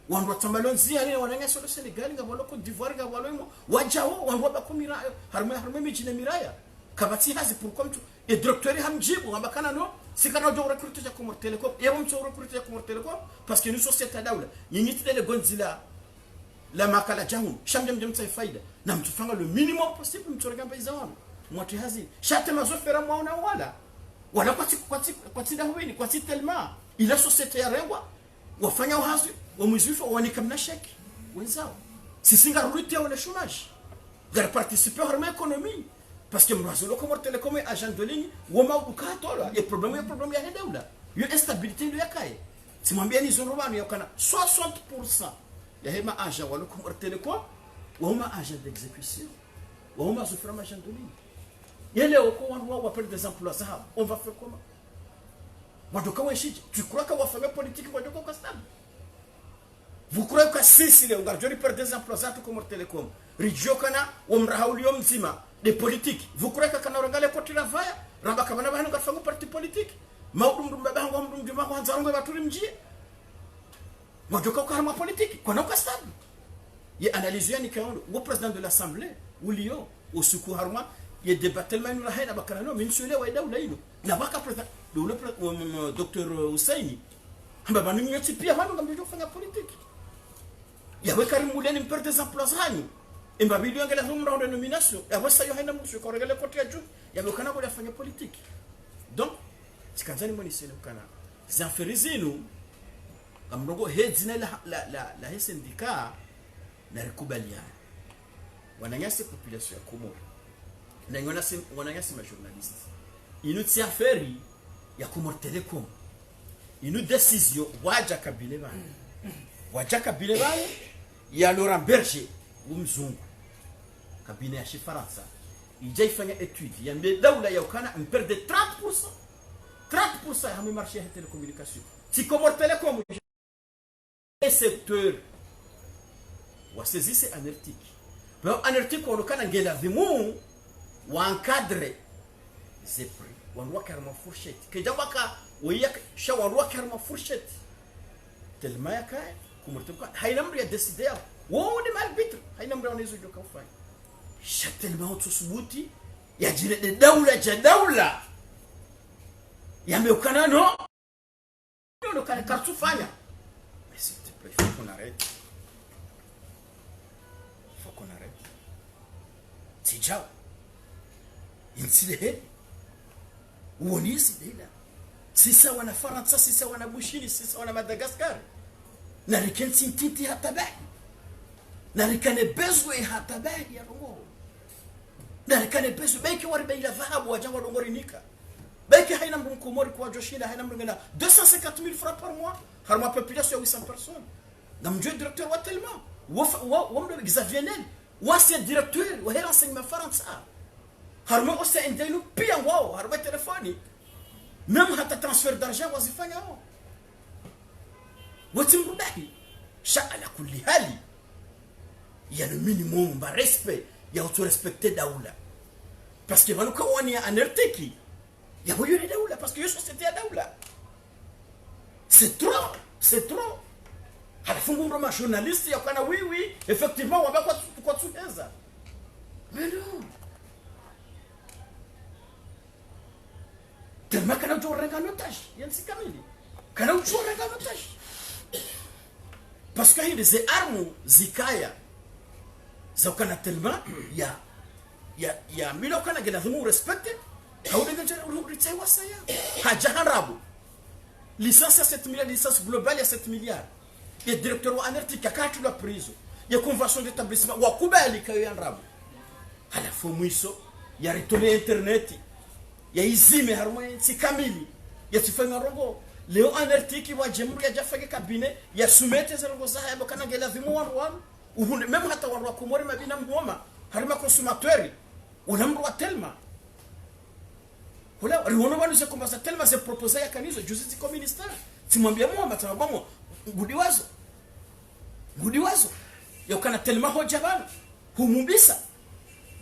wandu watambalonzi yani wananga solo Senegal ngabolo Cote d'Ivoire ngabolo wajao wandu bakumira harme mijine miraya kabati hazi pourquoi mtu et docteur hamjibu ngabakana no sikana do recruiter ya Comor Telecom et on recruter ya Comor Telecom parce que nous société daula yingiti le gonzila la makala jangu shamjam jam faida na mtufanga le minimum possible mtorega pesa wangu mwati hazi shate mazofera mwaona wala kwa tida huini kwa titelma ila societe ya rengwa wafanya uhazi wa mwizifu wanikamna sheki wenzao sisinga rute ya chômage gar participer à l'économie parce que mrazolo Comor Telecom agent de ligne wama ukatola et problème ya hedaula yo instabilité ndio yakaye simwambia ni zonobano yakana 60% ya hema agent wala Comor Telecom wama agent d'exécution wama soufframa agent de ligne yele oko wa perdre des emplois ça on va faire comment wadoka weshi tu crois que wafanya politique wadoka kwa stable vous croyez que si les ngajori perdre des emplois ça Comor Telecom rijokana wamrahaulio mzima des politiques vous croyez que kana rangale koti la vaya ramba kabana bahanu kafanya parti politique maudum babangu mdum juma kwanza ngo baturi mjie wadoka kwa harma politique kwa kwa stable ye analyse yani kaondo wo président de l'assemblée ulio usiku harma ye débattement nous la haina bakana no minsule wa daula ino na baka président le docteur Husseini mbaba ni nyati pia manu ngamjo kufanya politique ya wekarim muleni perdre des emplois hanyu mbaba bilio ngela humra de nomination ya wasa yo haina msho ko regale kote ya juu ya bekana ko yafanya politique donc sikanzani moni sene kana zanferizinu amrogo hedzina la syndicat na rekubaliana wananyasi population ya Komoro na wananyasi ma journaliste inu tia feri ya Comor Telecom inu décision waja kabile bana ya Laurent Berger umzungu kabine ya Faransa ijaifanya étude ya daula ya ukana mperde 30% ya marché ya télécommunication si Comor Telecom secteur wasezise anertique mais anertique on kana ngela vimu wa encadrer ces prix wanwa karma fourchette ke jabaka wiya shawarwa karma fourchette tellement ya kai Comor Telecom hainamri ya décider wo ni malbitre hainamri onezo joka ufanya tellement tusubuti ya jire de daula yameukana no kana kartufanya mais s'il te plaît faut qu'on arrête si ciao insile uonisi dela sisa wana Faransa sisa wana Bushini sisa wana Madagascar na rikensi ntiti hatabai na rikane bezwe hatabai ya rongo na rikane bezwe beki waribe ila dhahabu wajangwa dongori nika beki haina mkomori kwa Joshina haina mngena 250,000 francs par mois harma population ya 800 personnes na mjue directeur wa tellement wa Xavier Nel wasi directeur wa renseignement Faransa harma ose endenu pia wao harma telefoni même hata transfert d'argent wazifanya wao watimrudahi sha ala kulli hali ya le minimum ba respect ya auto respecter daula parce que baluka wani ya anerteki ya boyo daula parce que yo société ya daula c'est trop halafu ngoma journaliste ya kana oui effectivement wabakwa kwa tueza mais non tellement kana ujorenga notage yansi kamili kana ujorenga notage parce que il des armes zikaya za kana tellement ya milo kana gena humu respecte au de gena urite wasaya haja harabu licence 7 milliards licence globale ya 7 milliards et directeur wa anerti kakatu la prison ya convention d'établissement wa kubali kayo ya harabu halafu mwiso yaritole internet ya izime harumwe si kamili ya tifanya rongo leo anartiki wa jamhuri ya jafage kabine ya sumete zerongo za haya bakana gela vimu wan uhune meme hata wa komori mabina mboma harima consumateur unamru wa telma Hola, riwono banu se komasa telma se proposer ya kanizo justice communiste simwambia mwa tabamu gudiwazo yokana telma hoja bana humubisa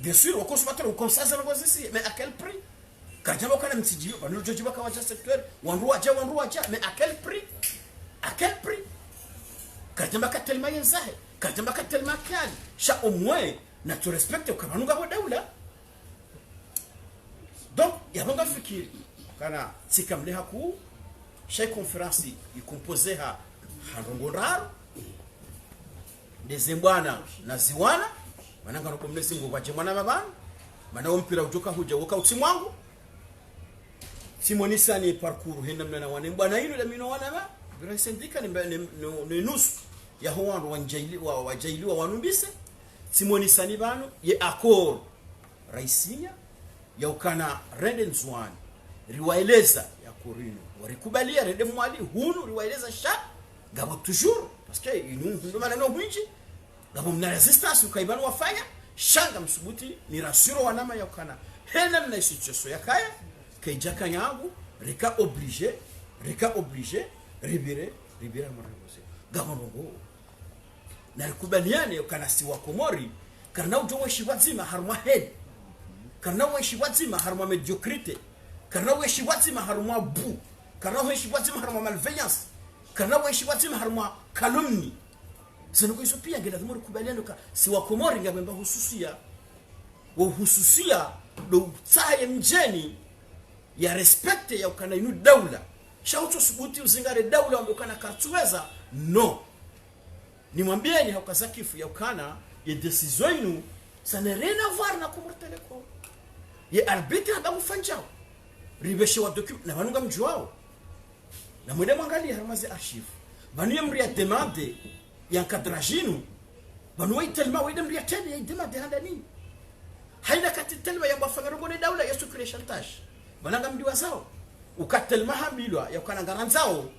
bien sûr au consommateur au conseil ça ici mais à quel prix quand j'avais quand même dit bah nous je vois quand j'ai secteur wanrua ja mais à quel prix quand j'avais tellement yenzahe quand j'avais tellement kali cha au moins na tu respecte kama nunga daula donc il y a bonga fikiri kana sikamle haku chaque conférence est composée à Rongoraro des embwana na ziwana mananga no komnesi nguva chemwana babana mana ompira utoka huja woka utsimwangu simonisa ni parcours henda mna wane bwana hilo la mino wana ba bila sindika ni nusu ya hwando wajailiwa wanumbise simonisa ni bano ye accord raisinya ya ukana redenzwan riwaeleza ya korino warikubalia rede mwali hunu riwaeleza sha gabo toujours parce que inu ndo maneno mwingi gabo mna resistance ukaibana wafanya shanga msubuti ni rasuro wanama ya ukana hena na situation ya kaya kaijaka yangu reka obligé ribire mwanamose gabo ngo na rikubaliane ukana si wa komori kana ujowe shiwazima harma head kana we shiwazima harma mediocrité kana we shiwazima harma bu kana we shiwazima harma malveillance kana we shiwazima harma calomnie zinakuwa hizo pia ngela dhumuri kubaliana ka si wa komori ngabemba hususia do tsaye mjeni ya respect ya ukana inu daula shauto subuti uzingare daula ukana kartuweza no nimwambieni haukazakifu ya ukana ya decision inu ça n'a rien à voir na Comores Telecom ye arbitre adamu fanjao ribeshe wa document na banunga mjuao na mwende mwangalia harmaze archive banuye mria demande ya encadraginu banuye tellement wede mria tene ya demande handa nini haina kati telma ya bafanga ngone daula ya sukre chantage bananga mdiwa zao ukatelma hamilwa ya kana garanzao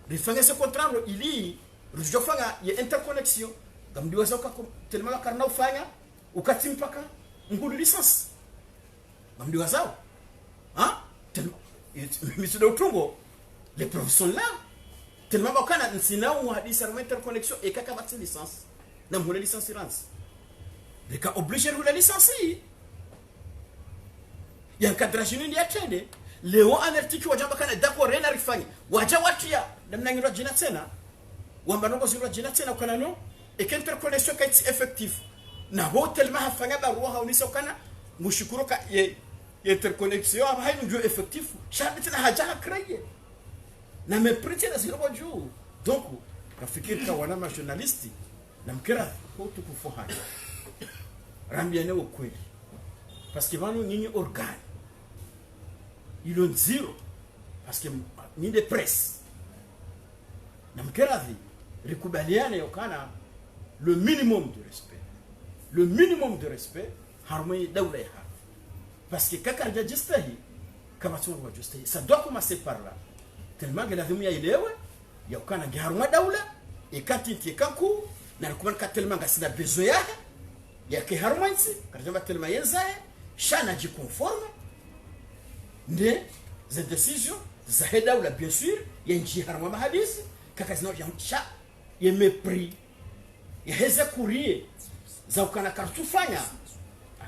rifanga ce contrat ili rujofanga ya interconnexion gamdiwa zao ka telma karna ufanya ukatimpaka ngulu licence gamdiwa zao monsieur Doutongo les preuves sont là tellement bakana nsina ou hadisa interconnexion et kaka batsi licence na mbona licence rance les cas obligé de la licence ya encadrage ni ya tende leo anartiki wajamba kana dako rena rifanya waja watia namna ngiro jina tena wamba nongo ziro jina tena kana no et interconnexion ka effectif na hotel ma hafanya barua haunisa kana mushukuru ka interconnexion hainu ndio effectif shabiti na haja créer na mepriti na ziro juu donc nafikiri kwa wana journalist na mkera hotu kufuhana rambiane ukweli parce que vanu nyinyi organe ils ont zéro parce que ni de presse na mkeravi rikubaliane yokana le minimum de respect harmoni daula ya parce que kaka jajistahi kama tunwa wajistahi ça doit commencer par là tellement que la vie ya ilewe yokana harmoni daula ikati tikaku na rikubaliane tellement que c'est la besoin ya ke harmoni kama tellement yenzae shana jiconforme ne za decision za daula bien sûr ya nchi harma mahadisi kaka zina ya cha ya mepris ya heza kurie za ukana kartufanya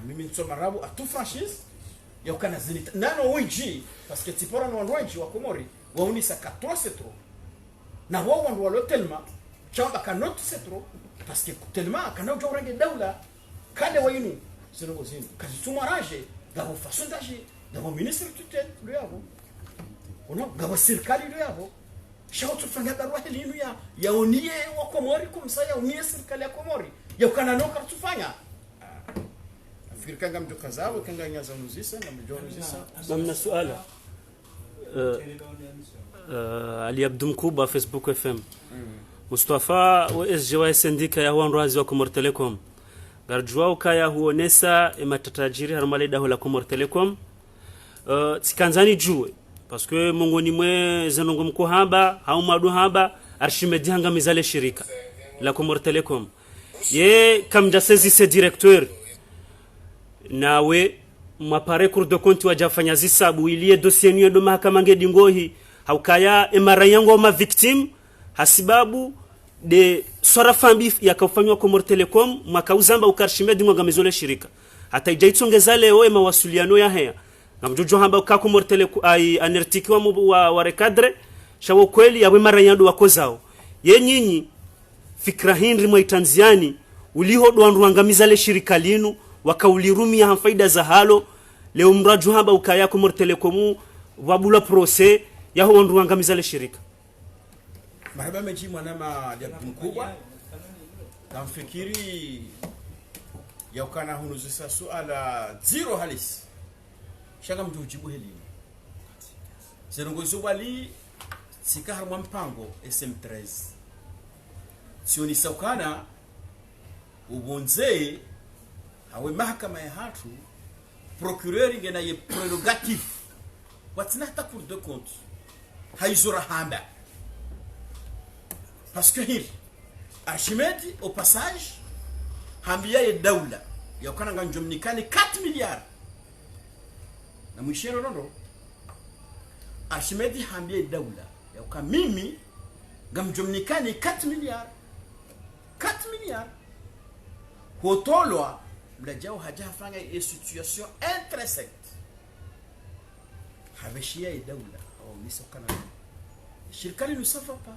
mimi nsoma rabu atu franchise ya ukana zinita nano winji parce que tipora no wanji wa Komori waunisa 14 c'est trop na wao wandu walo telma chamba kanot c'est trop parce que tellement kana ujorange daula kale wayinu sino zinu kazi tumaranje gabo façon d'agir gabo ministre tutelle le yabo ono gabo serikali le yabo shao tufanga barua hili ya unie wa Komori kumsa ya unie serikali ya Komori ya ukana no kartufanya afikiri kanga mtu kazao kanga nyaza muzisa na mjua muzisa mamna suala Ali Abdou Mkouba Facebook FM Mustafa wa SGY syndicat ya wanrazi wa Comores Telecom garjua ukaya huonesa ematajiri harmale daho la Comor Telecom tikanzani juwe parce que mongoni mwe zenongo mko haba au madu haba arshimedi hanga mizale shirika la Comor Telecom ye kamja sezi se directeur nawe mapare cour de compte wajafanya zisabu ilie dossier niyo do mahakama ngedingohi haukaya emara yango ma victime hasibabu de sora fambi yakafanywa Comor Telecom makauzamba ukarshimedi mwanga mizole shirika hata ijaitsongeza leo mawasiliano ya hea ngamjojo hamba ka Comor Telecom ai anertikiwa wa recadre shawo kweli yawe mara yandu wakozao ye nyinyi fikra hinri mwa Tanzania ulihodwa nruangamiza le shirika linu wakaulirumia hamfaida za halo leo mraju hamba ukaya Comor Telecom wabula procès yaho nruangamiza le shirika marhaba meji mwanama Aliabdu Mkubwa namfikiri yaukana hunuzisa suala zero halisi shaka mtu ujibu heli zenongozo wali sika harmwa mpango SM13 sioni saukana ubonze hawe mahakama ya hatu procureur ngena ye prerogative watina hata cour de compte haizora hamba parce que hili Archimedi au passage hambia ye daula yaukana nganjomnikani 4 milliards na mwishero nondo Archimedi hambia daula yauka mimi gamjomnikani 4 milliards hotolwa mlajao hajafanya e situation intrinsèque haveshia ye daula au misokana shirikali ne savent pas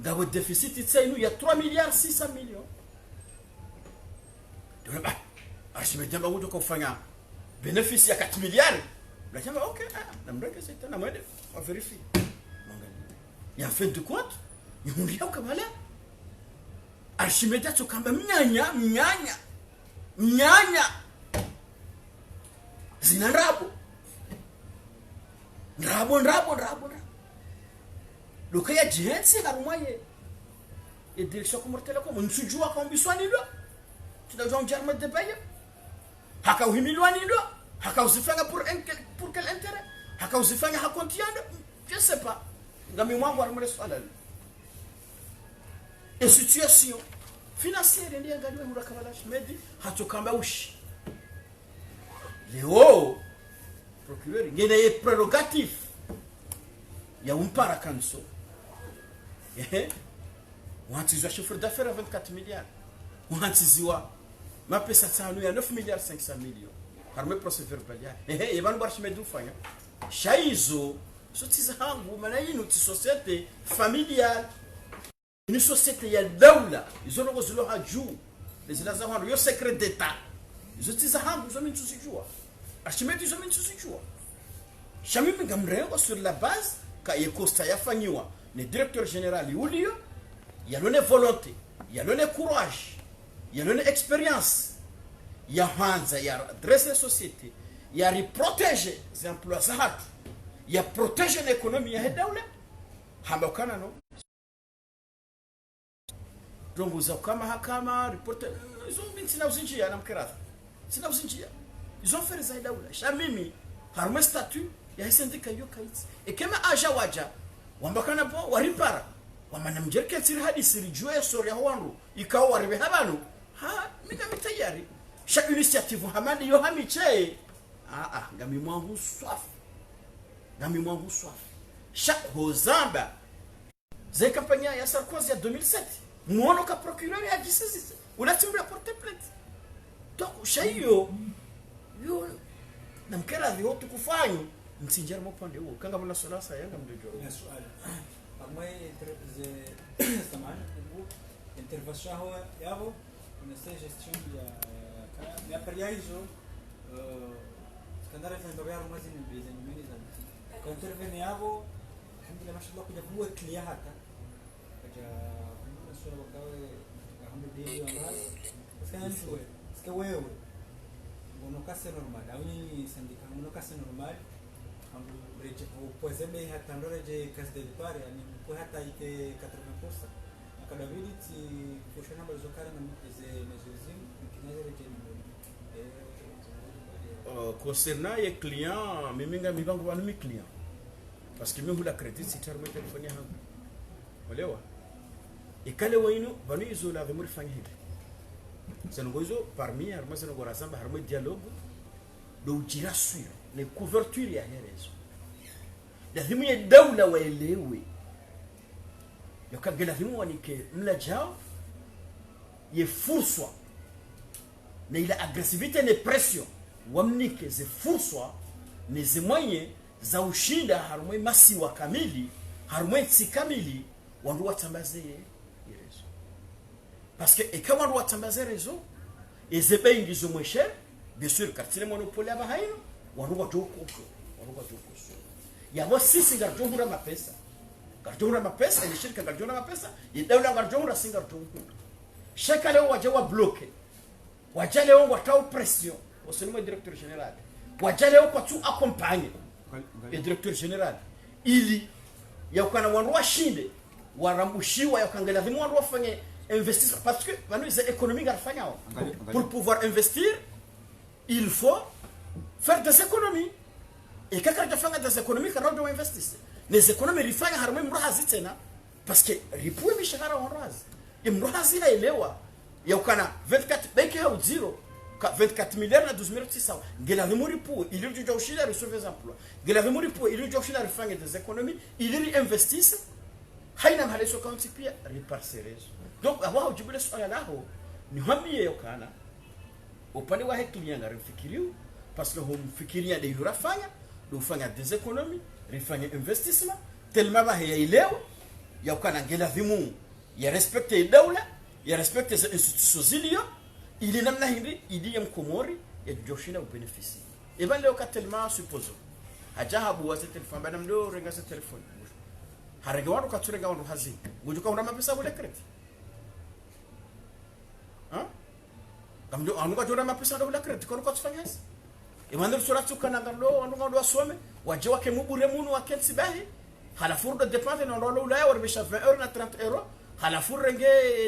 ngawo deficit tsainu ya 3 milliards 600 millions donc Archimedi amba kutoka kufanya bénéfice ya 4 milliards la chama OK na mreke c'est na mwende on vérifie ya fin de compte yundia ukamala Archimedi atokamba mnyanya zina rabo lokaya jihensi harumwaye et direction Comor Telecom nsujua kombiswani ndo tunajua mjarma de paye haka uhimilwani ndo haka usifanya pour quel intérêt haka usifanya hakontiano je sais pas ngami mwangu harumwe swala et situation financière ndiye ngaliwe murakabala Archimedi hatokamba ushi leo procureur ngene ye prerogative ya umpara kanso wantiziwa chiffre d'affaires à 24 milliards wantiziwa mapesa tano ya 9 milliards 500 millions harme procès verbal ya yebanu Archimedi ufanya shaizo sotiza hangu maana yinu ti société familiale une société ya daula izono zilo haju les za hangu yo secret d'état izotiza hangu zo mintu sijua Archimedi zo mintu sijua shamimi ngamrengo sur la base ka yekosta yafanyiwa ni directeur général yulio yalone volonté yalone courage yalone expérience ya hanza ya adresser société ya reprotéger les emplois za hatu ya protéger l'économie ya daula hambakana no dongo za kama hakama report izo binti na uzinjia na mkeraza sina uzinjia izo fere za daula shamimi harme statut ya sendika yo kaiti ekema aja waja wambakana bo waripara wamana mjerke tsiri hadi siri jue sori ya wangu ikawa warebe habanu miga mitayari cha initiative hamani yo hamiche ngami mwangu swafu cha hozamba ze kampanya ya Sarkozy ya 2007 muono ka procureur ya jisisi unatimbia porter plainte donc shayo yo namkera vyo tukufanya msinjara mopande huo kanga mna solasa yanga mdojo na swali ambaye samani intervention hawa yabo na gestion ya pariaizo skandara fendo yao mazi ni beza nyumeni za kwa intervene yabo kama mashallah kuja kuwa clear hata kaja kuna swala wakawe hamdu dio ambaye sasa wewe unokase normal au ni sindika unokase normal ambu reje po zembe hata ndoreje kas de pare ani po hata ite 80% David ti kushana bazokana na ze mezuzim kinaweza rejeni concernant les clients miminga mibango banu mi client parce que mimi la credit si terme telefoni yangu olewa ikale wainu banu izola vemuri fanya hivi sangozo parmi armazen ngo rasamba harmo dialogue do ujira suyo les couverture ya herezo lazima ya dawla waelewe yakagela himu wanike mla jao ye furswa na ila agresivite ne pression wamnike ze furswa ne ze moyen za ushinda harumwe masi wa kamili harumwe tsi kamili wandu watambaze yerezo parce que et kama wandu watambaze rezo ezebe ingizo mweshe bien sûr quartier monopole aba haino wandu watoko yabo sisi garjongura mapesa garjongura mapesa ni shirika garjongura mapesa idawla garjongura singa garjongura shaka leo wajewa bloke wajale wao watao pression au directeur général wajale wao kwa tu accompagner le directeur général ili yakana wandu washinde warambushiwa yakangela vimu wandu wafanye investissement parce que l'analyse économique garfanya pour pouvoir investir il faut faire des économies et quand tu fais des économies quand tu investis les économies rifanya harumwe mrahazi tena parce que ripue mishahara wanrazi imrahazi haelewa yakana 24 beke au 0 24 milliards na 12 600 ngela vimuri pour il lui doit aussi réserver des emplois ngela vimuri pour il lui doit aussi faire des économies il lui investisse haina mahaleso kaunti pia reparcerezo donc awa ujibule swala lao ni hamie yokana upande wa hekimia ngarifikiriu parce que humfikiria de yurafanya ufanya des économies rifanya investissement tellement ba yaileo yokana ngela vimu ya respecter dawla ya respecter les institutions zilio il est namna hindi idi mkomori ya joshina ubenefici et ben leo tellement supposons hajahabu wa telefone bana mdo renga sa telefone harega wanu katurega wanu hazi ngujuka una mapesa bole credit kamdo anu ka jona mapesa bole credit kono ko tfanya hasi e mandar sura tukana ngalo anu ngado asome waje wake mubure munu wa kelsi bahi hala furdo dépense no lo la war bisha 20 € na 30 € hala furrenge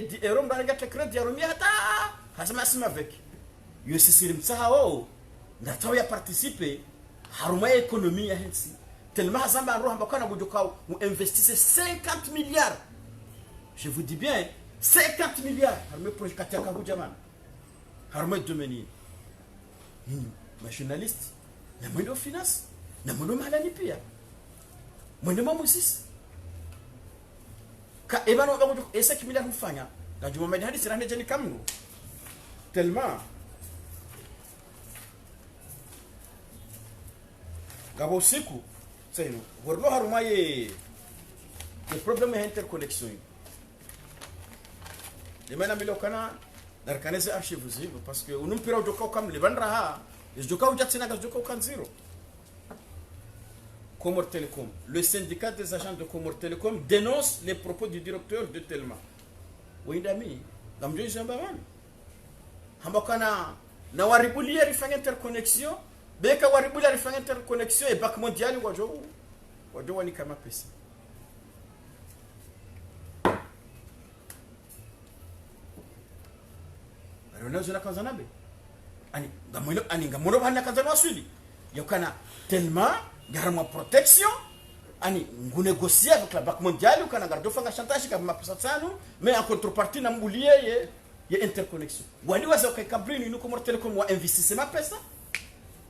10 € mbarenga te credit ya rumia hata hasema asima avec yo sisirim tsahao ngataw ya participer haruma économie ya hensi tellement zamba roha bakana bujuka ou investissez 50 milliards je vous dis bien 50 milliards haruma projet kataka hujamana haruma domaine ni journaliste na mwendo finance na mwendo malani pia mwendo mamusis ka ebano babujuka 5 milliards hufanya na juma madi hadi sirane jeni kamno tellement gabo siku seno gorlo harumaye le problème est interconnexion de mana bilo kana darkanese archives parce que unum pira joka kam le bandraha is joka ujatsina ga joka kan zero Comor Telecom le syndicat des agents de Comor Telecom dénonce les propos du directeur de Telma windami gamjo jambaran hambakana na waribulia rifanya interconnexion beka waribulia rifanya interconnexion et bac mondial wajo wani kama pesa arona zona kanzanabe ani ngamono bana kanzana wasuli yokana tellement garama protection ani ngunégocier avec la banque mondiale kana gardo fanga chantage kama pesa tsano mais en contrepartie na mbulie ya interconnexion wani waza kwa kampuni ni Comor Telecom wa investissement pesa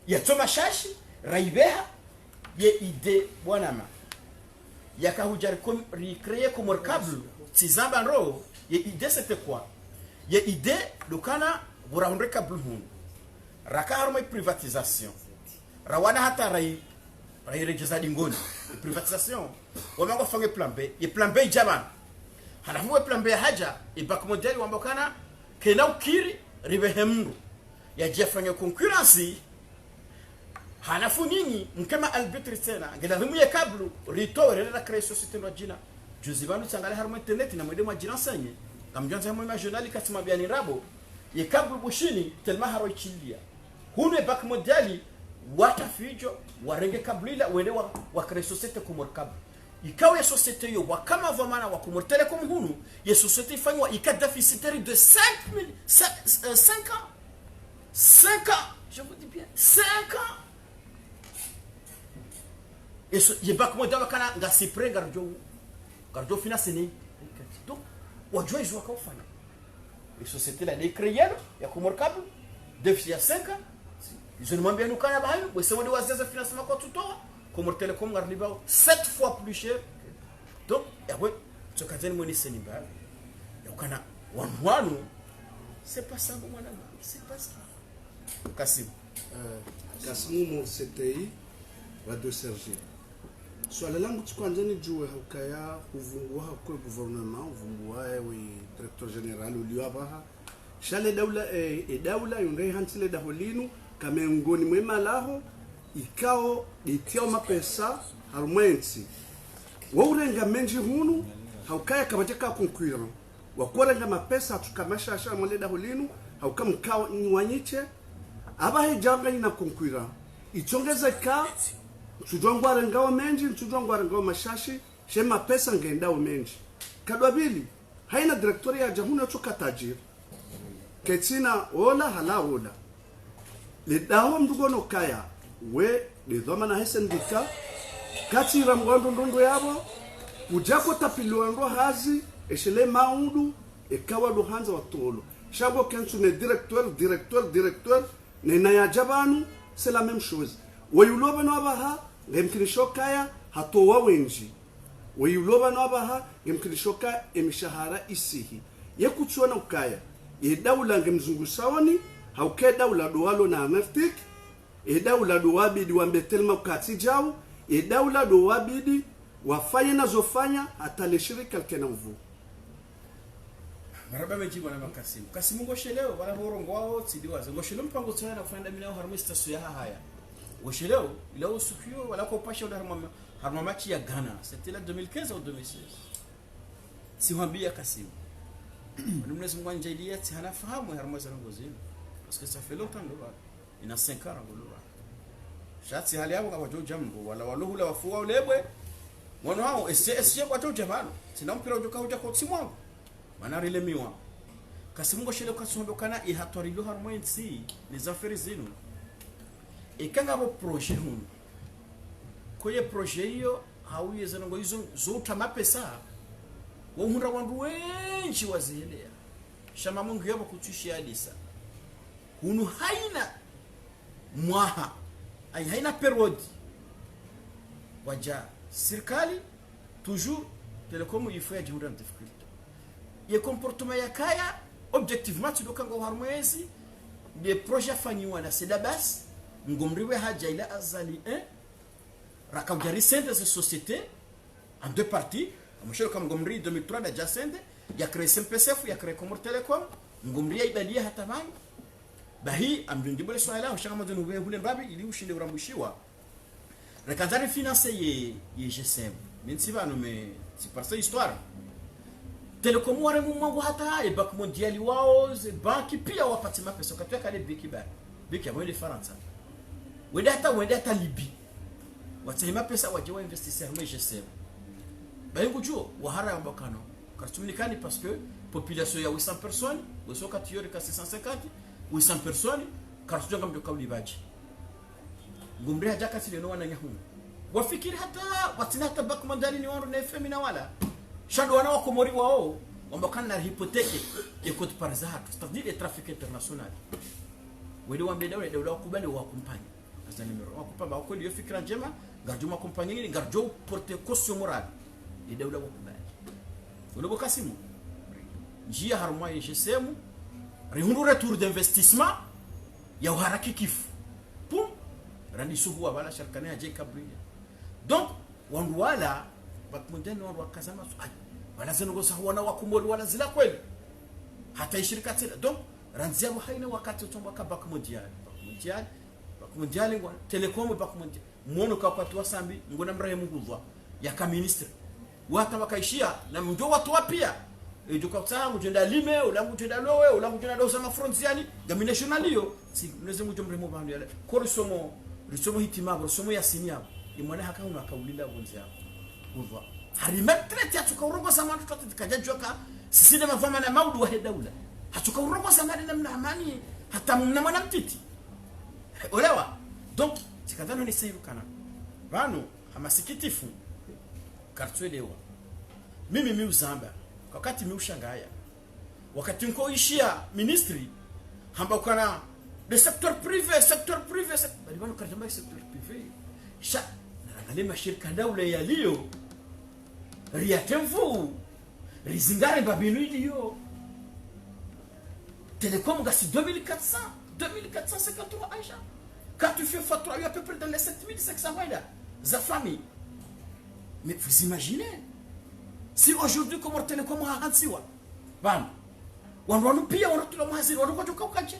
ya toma shashi raibeha ye ide bwanama ya kahujar comme recréer Comor Cable tizamba ro ye ide c'était quoi ye ide lokana buraundre cable hun raka harma privatisation rawana hata rai rejeza dingoni privatisation wamango fange plan B ye plan B jaman halafu plan B haja ibak modeli wambokana kena ukiri ribehemru ya jefanya concurrence halafu nyinyi mkema albitri tena ngela dhimu ya kablu ritore la créer société no jina juzibanu changala harmo internet na mwede majina sanye kamjonza mwe journal kasema biani rabo ye kablu bushini telma haro chilia hune bak modeli watafijo warenge kablila wende wa créer société Comor Cable ikawa ya société yo wakama vamana wa Comores Telecom hunu ya société fanywa ika déficitaire de 5 ans 5 ans, je vous dis bien 5 ans. Et je bak mo dawa kana nga sipre garjo finance ni donc wajua ijua kwa fanya et société la créée ya Comores Cable déficit ya 5 ans. Je ne m'en bien nous quand même mais c'est moi de wazer financement kwa tutoa Comores Telecom ngarliba 7 fois plus cher. Donc yawe ce kazeni moni senibal yakana wanwanu c'est pas ça mwana c'est pas ça. Kassim Kassimu CTI Radio Serge swala langu kwanza ni juu hukaya kuvungua kwa gouvernement uvungua we directeur general uliwabaha shale daula yunde hansile daholinu kamengoni mwema laho ikao ditio mapesa harmwensi waurenga menji hunu haukaya kabateka konkwira wakorenga mapesa tukamasha asha mwele daholinu haukamkao nwanyiche abahe janga ina konkwira ichongeza ka tujongwa rengawa menji tujongwa rengawa mashashi shema pesa ngendao menji kadwabili haina directori ya jahuna choka tajiri ketina ola hala ola le dawo mdugono kaya we le dhamana hesendika kati ramgondo ndondo yabo ujako tapilwando hazi eshele maundu ekawa do hanza watolo shabo kensu ne directeur ne nayajabanu c'est la même chose wayuloba no abaha ngemkinishokaya hatowa wenji wayuloba no abaha ngemkinishoka emishahara isihi yekutsona ukaya yedaula ngemzungusawani hauke daula doalo na meftik daula do wabidi wambetelma ukati jao daula do wabidi wafanye nazofanya atale shirika kenamvu maraba meji bwana makasimu kasimu ngosheleo wala borongo wao tidiwaze ngosheleo mpango tsana kufanya mina harmista suya haya ngosheleo ila usukio wala ko pasha harma match ya Ghana c'était la 2015 ou 2016 si wambia kasimu mnumnezi mwanja ilia tihana fahamu harma za ngozini parce que ça fait longtemps là il a 5 ans ngolo shati hali yabo kwa jambo wala walohula wafuwa ulebwe mwana wao ese kwa jamano sina mpira ujoka hoja kwa timu manarelemiwa kasimu ngoshele kasondokana ihatwarilo harmwensi les affaires zenu ekanga bo projet hunu koye projet hiyo hauye ngo hizo zota mapesa wo hunda wandu wenji wazihelea shama mungu yabo kutushia hadisa hunu haina mwaha haina period waja serikali toujours Telecom ifanya juhudi na difficulty ye comportement ya kaya objectivement tudokango harmwezi de projet fanyiwa na Sedabas ngomriwe haja ila azali 1 rakawjari sende de société en deux parties monsieur comme ngomri 2003 da jasende ya créé CPCF ya créé Comores Telecom ngomri ya ibalia hatamani bahi amjindibole swala ushaka madunu we hule babi ili ushinde uramwishiwa rakadari financer ye GSM minsiba me si parce histoire Telecom wale mwangu hata bank mondiali wao banki pia wapati mapesa katwa kale beki ya mwende Faransa wende hata Libi watahima pesa wajewa investisseur mais GSM bayengu juo wahara mbakano kartuminikani parce que population ya 800 personnes wesoka tiori ka 650 800 personnes kartujonga mdoka ulibaji ngumri haja kasi leno wana nyahunu wafikiri hata watina hata bank mondiali ni wao na FM na wala shado wana wakomori wao wambakana na hypothèque ya cote par zatu c'est-à-dire les trafics international wale wambeda wale daula wakubali wa compagnie hasa nimero wakupamba wako ndio fikra njema garjo ma compagnie ni garjo porter caution morale ni daula wakubali wale Kasimu njia haruma ya GSM rihundu retour d'investissement ya haraki kifu pum randi subu wala sharkani ya Jacob donc wandu wala bakmundeni wandu wakazama wala zenogosa wana wakumoli wala zila kweli hata ishirika tena donc ranzia haina wakati utomba ka bakmundial ngwa Telecom bakmundial mono ka kwa tuwa sambi ngona mrahemu nguzwa ya ka ministre wata wakaishia na mjo watu wapia ejuka tsangu jenda lime ulangu jenda lowe ulangu jenda dosa ma frontiali dominational hiyo si mneze mjo mremo bandu yale korisomo risomo hitimabo risomo ya sinia imwana haka una kaulinda bonzi yako nguzwa harimetreti atukarongo zamani tutakajajoka sisi na mavama na maudu wa daula hatukarongo zamani na mnamani hata mnamana mtiti olewa donc tikadano ni seiru kana bano hamasikitifu kartuelewa mimi miuzamba wakati miushangaya wakati nkoishia ministry hamba kana le secteur privé bali bano kartamba secteur privé sha naangalia mashirika daula yaliyo riatemvu rizingare babinu iliyo Télécom gasi 2453 Aïcha. Quand tu fais fois 3, il y a à peu près dans les 7500 za famille. Mais vous imaginez si aujourd'hui comme Télécom a hansiwa bam wanonu pia wanatula mahaziri wanakotoka ukaje.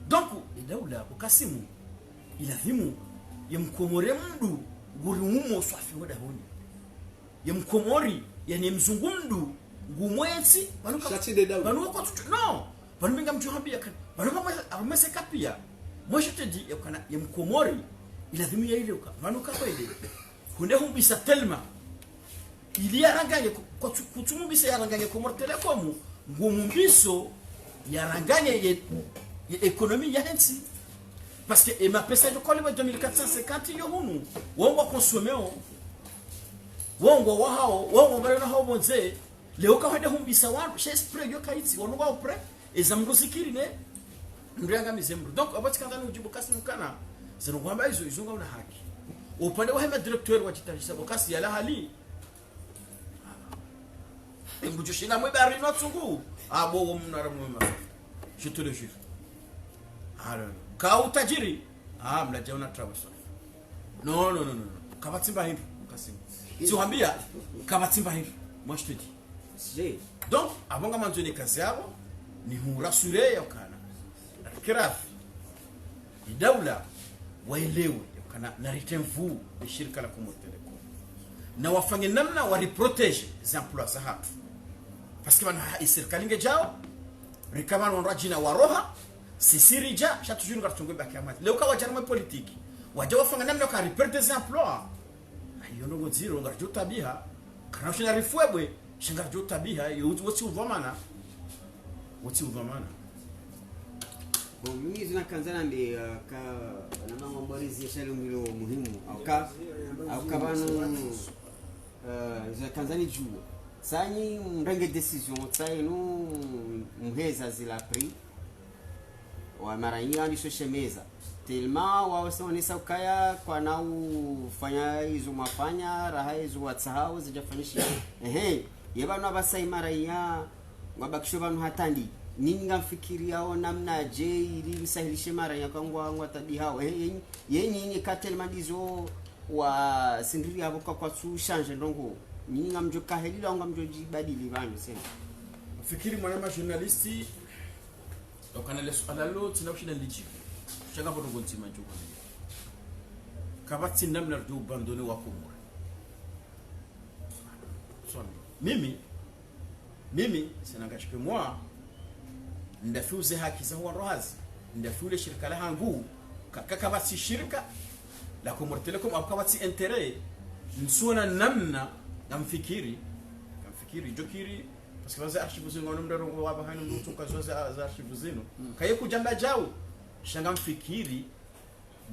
Donc idaula ukasimu ilazimu yamkomore mdu gurimumo swafi wada honi yamkomori yani mzungu mdu ngumwensi banuka banuka no banuminga mtu hambia kan banuka ameseka pia moi je te dis yakana yamkomori ilazimu ya ile uka banuka kweli hunde humbisa telma ili yaranganye kutumubisa yaranganye komor telekomu ngumumbiso yaranganye ye économie ya hensi parce que et ma pesa de kolima 2450 yo hunu wongo consommer wongo wao wongo bale na hobonze leo ka hade humbisa wantu chez spray yo kaitsi wongo wa pre ezamruzikiri ne ndiyanga mizemru donc abatikanga ujibu kasi mukana zero kwamba hizo izunga una haki upande wa hema directeur wa chitajisa bokasi ya la hali mbujoshina mwebari notsungu abo mnara mwema je te le jure alors ka utajiri mlaje una traversal no kabatimba hivi kasimu siwambia kabatimba hivi moi je te dis donc avant kama nzoni kazi yao ni hurasure yakana kirafi idaula waelewe yakana na ritemvu ni shirika la Comor Telecom na wafanye namna wari protege les emplois za hatu parce que bana serikali ngejao rikama wanrajina waroha sisirija shatujuru kartungwe bakamati leo kawa jarma politique waje wafanga namna ka reperte des emplois ayo no zero ngarjo tabiha kana shina rifwebwe shingarjo tabiha yo woti uvamana mimi zinakanzana ndi ka na mambo ya shale ngilo muhimu au kabano zinakanzani juu sanyi mrenge decision tsainu mheza zila pris wa mara nyingi andi shoshemeza telma waonesa ukaya kwa na ufanya hizo mafanya raha hizo watsahau zijafanyisha yebana basai mara ya ngabakisho banu hatandi nini ngamfikiriao namna je ili msahilishe mara ya kangwa tabi hao yenyi katelma dizo wa sindiri abo kwa tu change ndongo nini ngamjoka helila ngamjoji badili banyu sema fikiri mwana journalisti okana le alalo tinaushina liji changa bodo gonti manjuko kabati namna do abandonner wa Comor mimi sinangashike moi ndafuze haki za warohazi ndafule shirika la hangu kakabati shirika la Comor Telecom au kabati intérêt nsona namna namfikiri jokiri parce que vaza archives zino ngomndero waba hanu mtu kazoza za archives zino kaye kujamba jao shanga mfikiri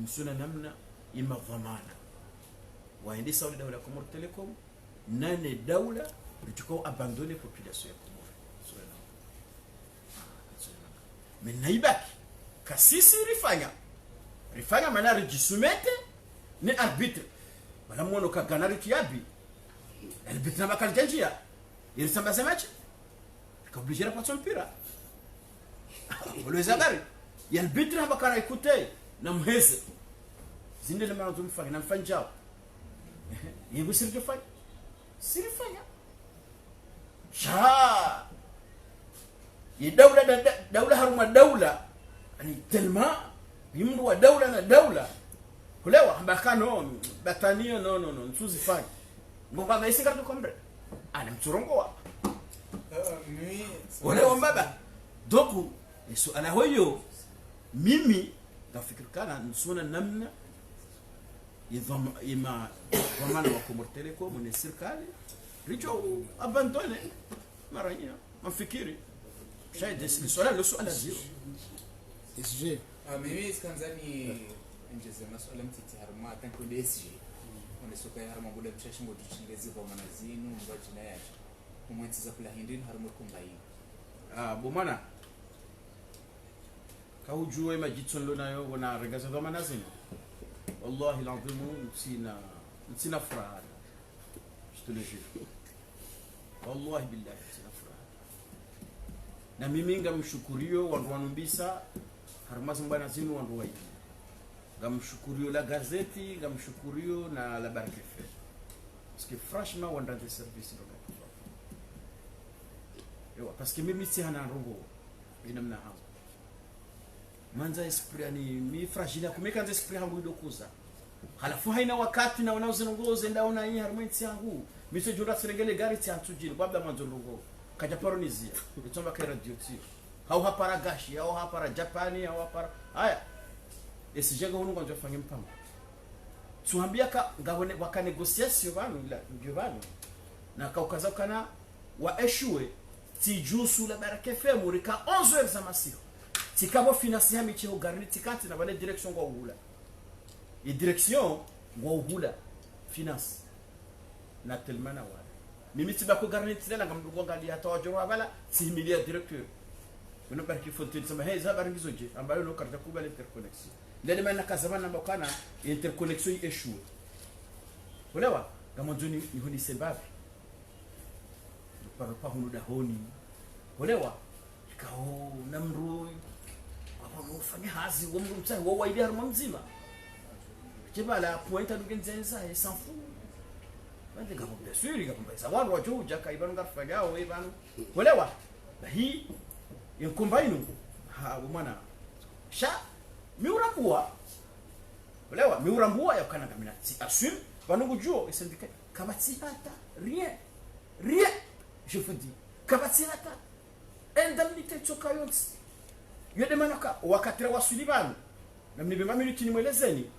nsona namna imavamana waende saudi daula Comor Telecom nane daula litukao abandonner population ya Comor mais naibaki kasisi rifanya mana rejisumete ni arbitre bala mwono ka ganari kiabi arbitre na makaljanjia ilisambaza match kablijera patson pira oleza gari ya arbitre haba kana ikute na mheze zinde le manazo mfanya na mfanjao yego sirifanya sha daula haruma daula ani telma yimdu wa daula na daula kulewa mbakano batania no nsuzi fanya ngomba ngaisi ngardo kombre ana mturongo wa kulewa mbaba doku yesu ana hoyo mimi nafikiri kana nsona namna ima dhamana wa Comores Telecom ni serikali richo abandone maranya mafikiri shahidi swala zio SG mimi iskanzani njeze masuala mtiti harma tanko SG onesoka harma buda mshashingo tuchingezi kwa manazinu mbajina yacho umwenziza kula hindini harma kumbayi bomana kaujue majitson nayo wana regaza dhamana zino wallahi alazim sina furaha je te le jure wallahi billahi sina furaha na mimi ngamshukurio wandu wanumbisa harmazi mbana zinu wandu waidi ngamshukurio la gazeti ngamshukurio na la Baraka FM parce que franchement wanda de service yo parce que mimi si hana roho inamna hapo manza esprit ni mi fragile kumeka nza esprit hangu idokuza halafu haina wakati na wanaozinongoza ndaona hii harmenti yangu miso jura serengele gari tiantujini babda manzongo kaja paronizia itomba ka radio tio hau hapara gashi hau hapara japani hau hapara haya esijenga hunu nganja fanya mpango tuambia ka ngabone waka negotiation banu ila ndio banu na kaukaza kana wa eshue tijusu la Baraka FM rika 11h za masiku tikabo financier miche ugarni tikati na bale direction kwa uhula e direction kwa uhula finance na telmana wala mimi tibako garni tena ngamdugo ngali atawajwa bala 6 milliards directeur kuna barki fonte sema hey za baringizo je ambayo no karta kubale interconnection lele mana kazamana mbokana interconnection issue ulewa kama njoni ni sababu pa hunu da honi ulewa ikao namru wamufanya hazi wamru mtsa wa ile harma mzima kibala pointa ngenzenza sans fou bande kama bien sûr kama pesa wao wajuja kaibanu ngarfagao ibanu ulewa hii inkombainu ha mwana sha miurambua ulewa miurambua yakana kamina si assume banungu juo syndicat kabati hata rien je vous dis kabati hata indemnité chokayons yode manaka wakati wa Sullivan na mnibema minute nimwelezeni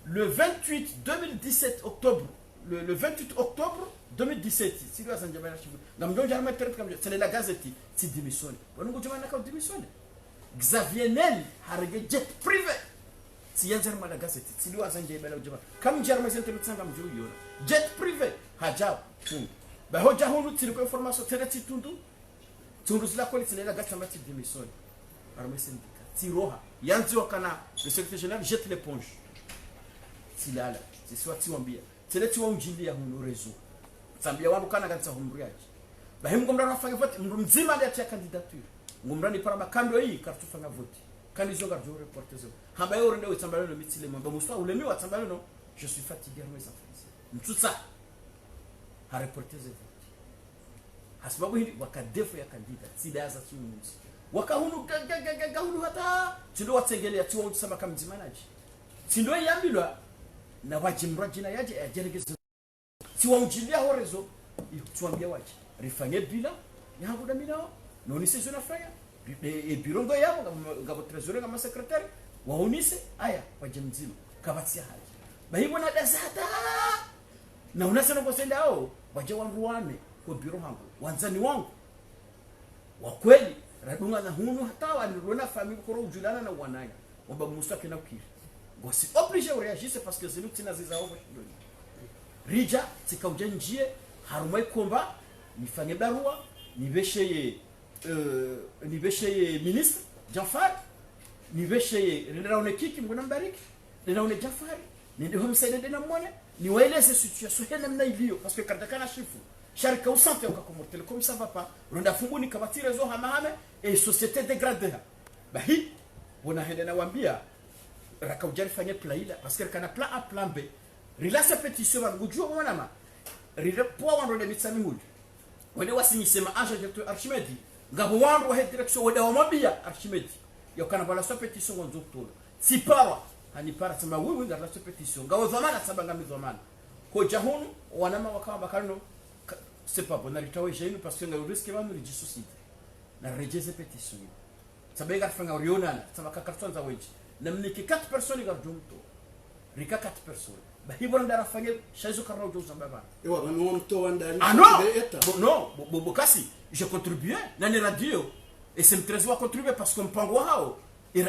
le 28 octobre le 28 octobre 2017 si doit s'en jamais chifu na mjonja na mettre comme c'est la gazette si démissionne banungu jomana ka démissionne Xavier Nel harege jet privé si yanzer ma la gazette si doit s'en jamais la joma kam jarma sente mitsanga mjuru yona jet privé hajab ba hoja honu tiliko information tereti tundu zila kwa la gazette mati démissionne armée syndicale tiroha yanzi wakana le secrétaire général jette l'éponge silala sisi watiwambia teleti wa mjindia hunu rezo tambia wangu kana kanisa humriaji bahim ngomra nafanya vote mzima ndio ya candidature ngomra ni para makando hii kartufanya vote kandi zo garjo reporter zo hamba yoro ndio itambalo no mitile mambo muswa ulemi wa tambalo no je suis fatigué mes enfants mtutsa ha reporter zo hasbabu hili wakadefu ya candidate sidaza tunuzi wakahunu gahunu hata tindo watsengelea tiwa utsama kama mzimanaji tindo yambilwa na wajimra jina yaje ajeregeze tiwa mjilia horezo tuambia waje rifanye bila yangu na minao noni sisi tunafanya e birongo yao ngabo treasurer kama secretary waunise aya waje mzima kabatia haja bahibo na dasata na unasema kwa senda hao waje wanruane kwa biro hangu wanzani wangu wa kweli radunga na hunu hata walirona famille koro ujulana na wanaya waba musa kina ukiri gosi obligé à réagir parce que c'est nous qui n'a zizao bashidoni rija tikaujenjie harumai komba nifanye barua nibesheye ministre Jafar nibesheye ninaone kiki mbona mbariki ninaone Jafar ndio humsaidie na mwone ni waeleze situation hena mna ilio parce que katakana chifu sharika usante kwa Comores Telecom ça va pas ronda funguni kabati rezo hamahame et société dégradée bahi wana henda nawaambia raka ujari fanye plan ila parce que kana plan A plan B relance pétition wa ngujua mwana ma rirepoa wando de mitsami hudu wende wasinyisema agent directeur Archimedi ngabo wando wa direction wende wa mabia Archimedi yokana bala so pétition ngonzo kutola si pawa hani para sema wewe ngala so pétition ngabo dhamana sabanga midhamana ko jahunu wanama wakawa bakarino c'est pas bon naritawe jenu parce que ngalo risque va nous société na rejeze pétition sabega fanga orionana sabaka karton za wenji na mniki 4 personnes garjumto rika 4 personnes ba hibon ndara fanye chazo karna ujo zambaba ewa bano mto ndani ah non non bokasi je contribué na ni radio et c'est très bien contribuer parce que mpango hao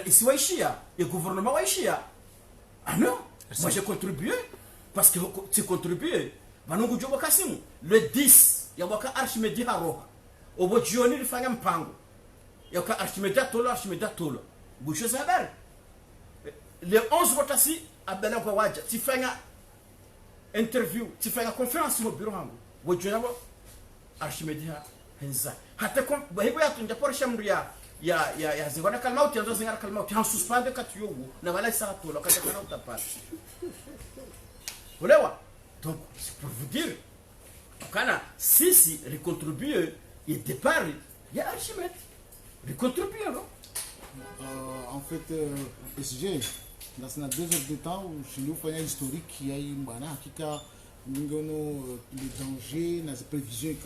ici waishia et gouvernement waishia ah non moi j'ai contribué parce que tu contribué banungu jobo kasimu le 10 ya waka Archimedi haroha obo jioni lifanya mpango ya waka Archimedi tolo busho za habari le 11 votasi abela kwa waja tifanya interview tifanya conference mo bureau hangu wojona Archimedi henza hata kwa hibo ya tunjaporesha mndu ya zingona kalmauti yanzo zingana kalmauti han suspende katuyogu na wala sa tolo kata kana utapata olewa. Donc, c'est pour vous dire, quand si recontribuer et départ, il y a Archimède. Recontribuer, non? En fait, SG, dans ces 2 heures de temps, chez nous, il y a une historique qui a eu les dangers, les prévisions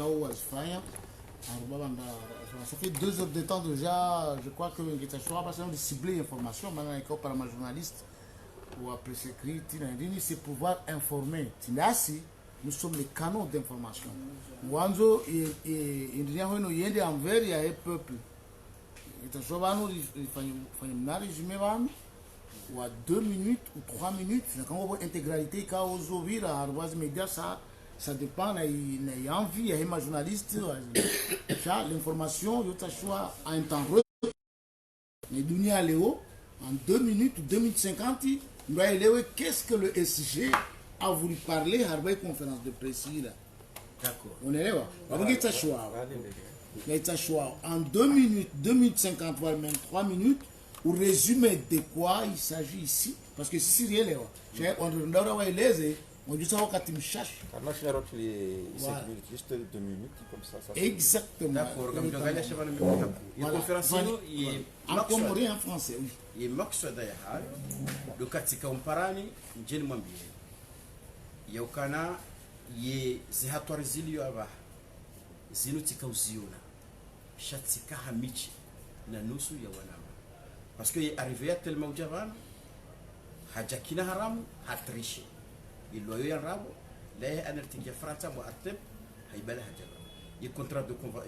ça fait 2 heures de temps déjà, je crois que je suis de cibler l'information, maintenant, par ma journaliste. Ou après écrit, c'est pouvoir informer. Nous sommes les canaux d'information. Nous avons des envers, il y a un peuple. Nous avons un résumé ou à 2 minutes ou 3 minutes. Quand on voit l'intégralité, quand on voit les médias, ça dépend. Il y a envie, il y a un journaliste. L'information, il y a un temps retard. Mais en 2 minutes ou 2 minutes 50, qu'est-ce que le SG a voulu parler à la conférence de presse là. D'accord. On est là. On a choix. En 2 minutes, 2 minutes 50, voire même 3 minutes, ou résumer de quoi il s'agit ici. Parce que si c'est réel, on dit ça quand il me cherche. Juste 2 minutes, comme ça. Exactement. D'accord. Il conférence encore en français. Il makswa daya hal do katika umparani njeni mwambie yaukana ye zihatwari ziliyo aba zinu tikauziona shatika hamichi na nusu ya wanama parce que ye arrivé à tellement ujabana hajakina haramu hatrishi iloyo ya rabo la anartikia franta mu atib haibala hajaba ye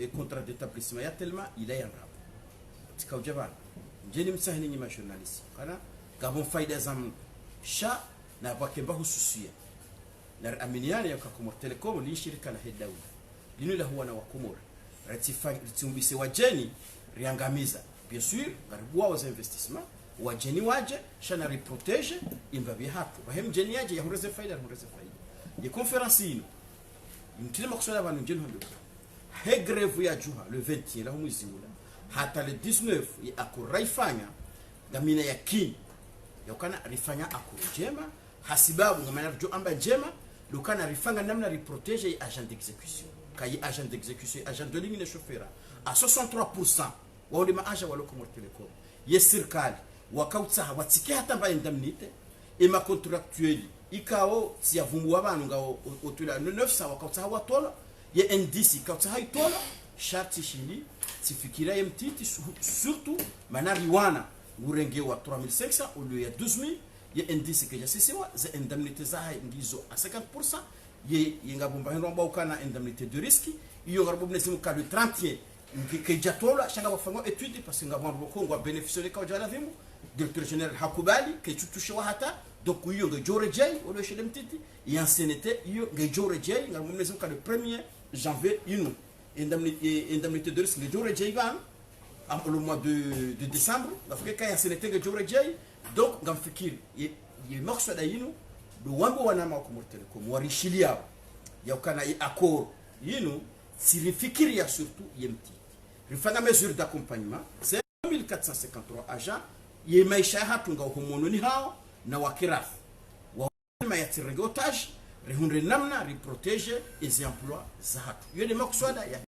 contrat d'établissement ya tellement il est en rabo tikaujabana njeni msahini nyima journalist kana gabon faida zam sha na bakemba hususia na aminiana ya Comor Telecom li shirika la hedawi linu la huwa na wakomor ratimbise wajeni riangamiza bien sûr garibua wa investissement wajeni waje shana reprotege imbabi hapo bahem jeni yaje ya hureze faida ye conference ino mtile maksala banu njeni hondo he greve ya juha le 20 la mwezi ula hata le 19 akuraifanya gamina yakini yakana rifanya akurujema hasibabu ngamana rjo amba jema lokana rifanga namna riprotege agent d'exécution kay agent d'exécution agent de ligne chauffeur à 63% wao ma agent wa Comor Telecom yesirkali wakautsa watike hata mba indemnité et ma contractuelle ikao siyavumu abantu ngao otula 900 wakautsa watola ye indisi kautsa haitola sharti shili sifikira mtiti surtout manariwana urenge wa 3500 au lieu ya 12000 ye indice que jasisiwa za indemnité za ngizo à 50% ye ngabomba hiromba ukana indemnité de risque iyo ngarbobne simu ka le 30 ke jatola shanga bafanga étude parce que ngabomba ko bénéficier ka jala vimu directeur général hakubali ke tutushiwa hata donc iyo ngejore jay au lieu chez mtiti et ancienneté iyo ngejore jay ngarbobne simu ka le 1er janvier inu indemnité de risque ngejore jay ban le mois de décembre l'Afrique a sélecté que Jore Jay donc ngam fikir ye makswa da yinu do wambo wana ma Comor Telecom warishilia yakana i accord yinu si rifikiri ya surtout yemti rifanga mesure d'accompagnement c'est 1453 agents ye maisha hatunga homono ni hao na wakiraf wa mayatirege otage rihunre namna riprotege les emplois za hatu yele makswa da ya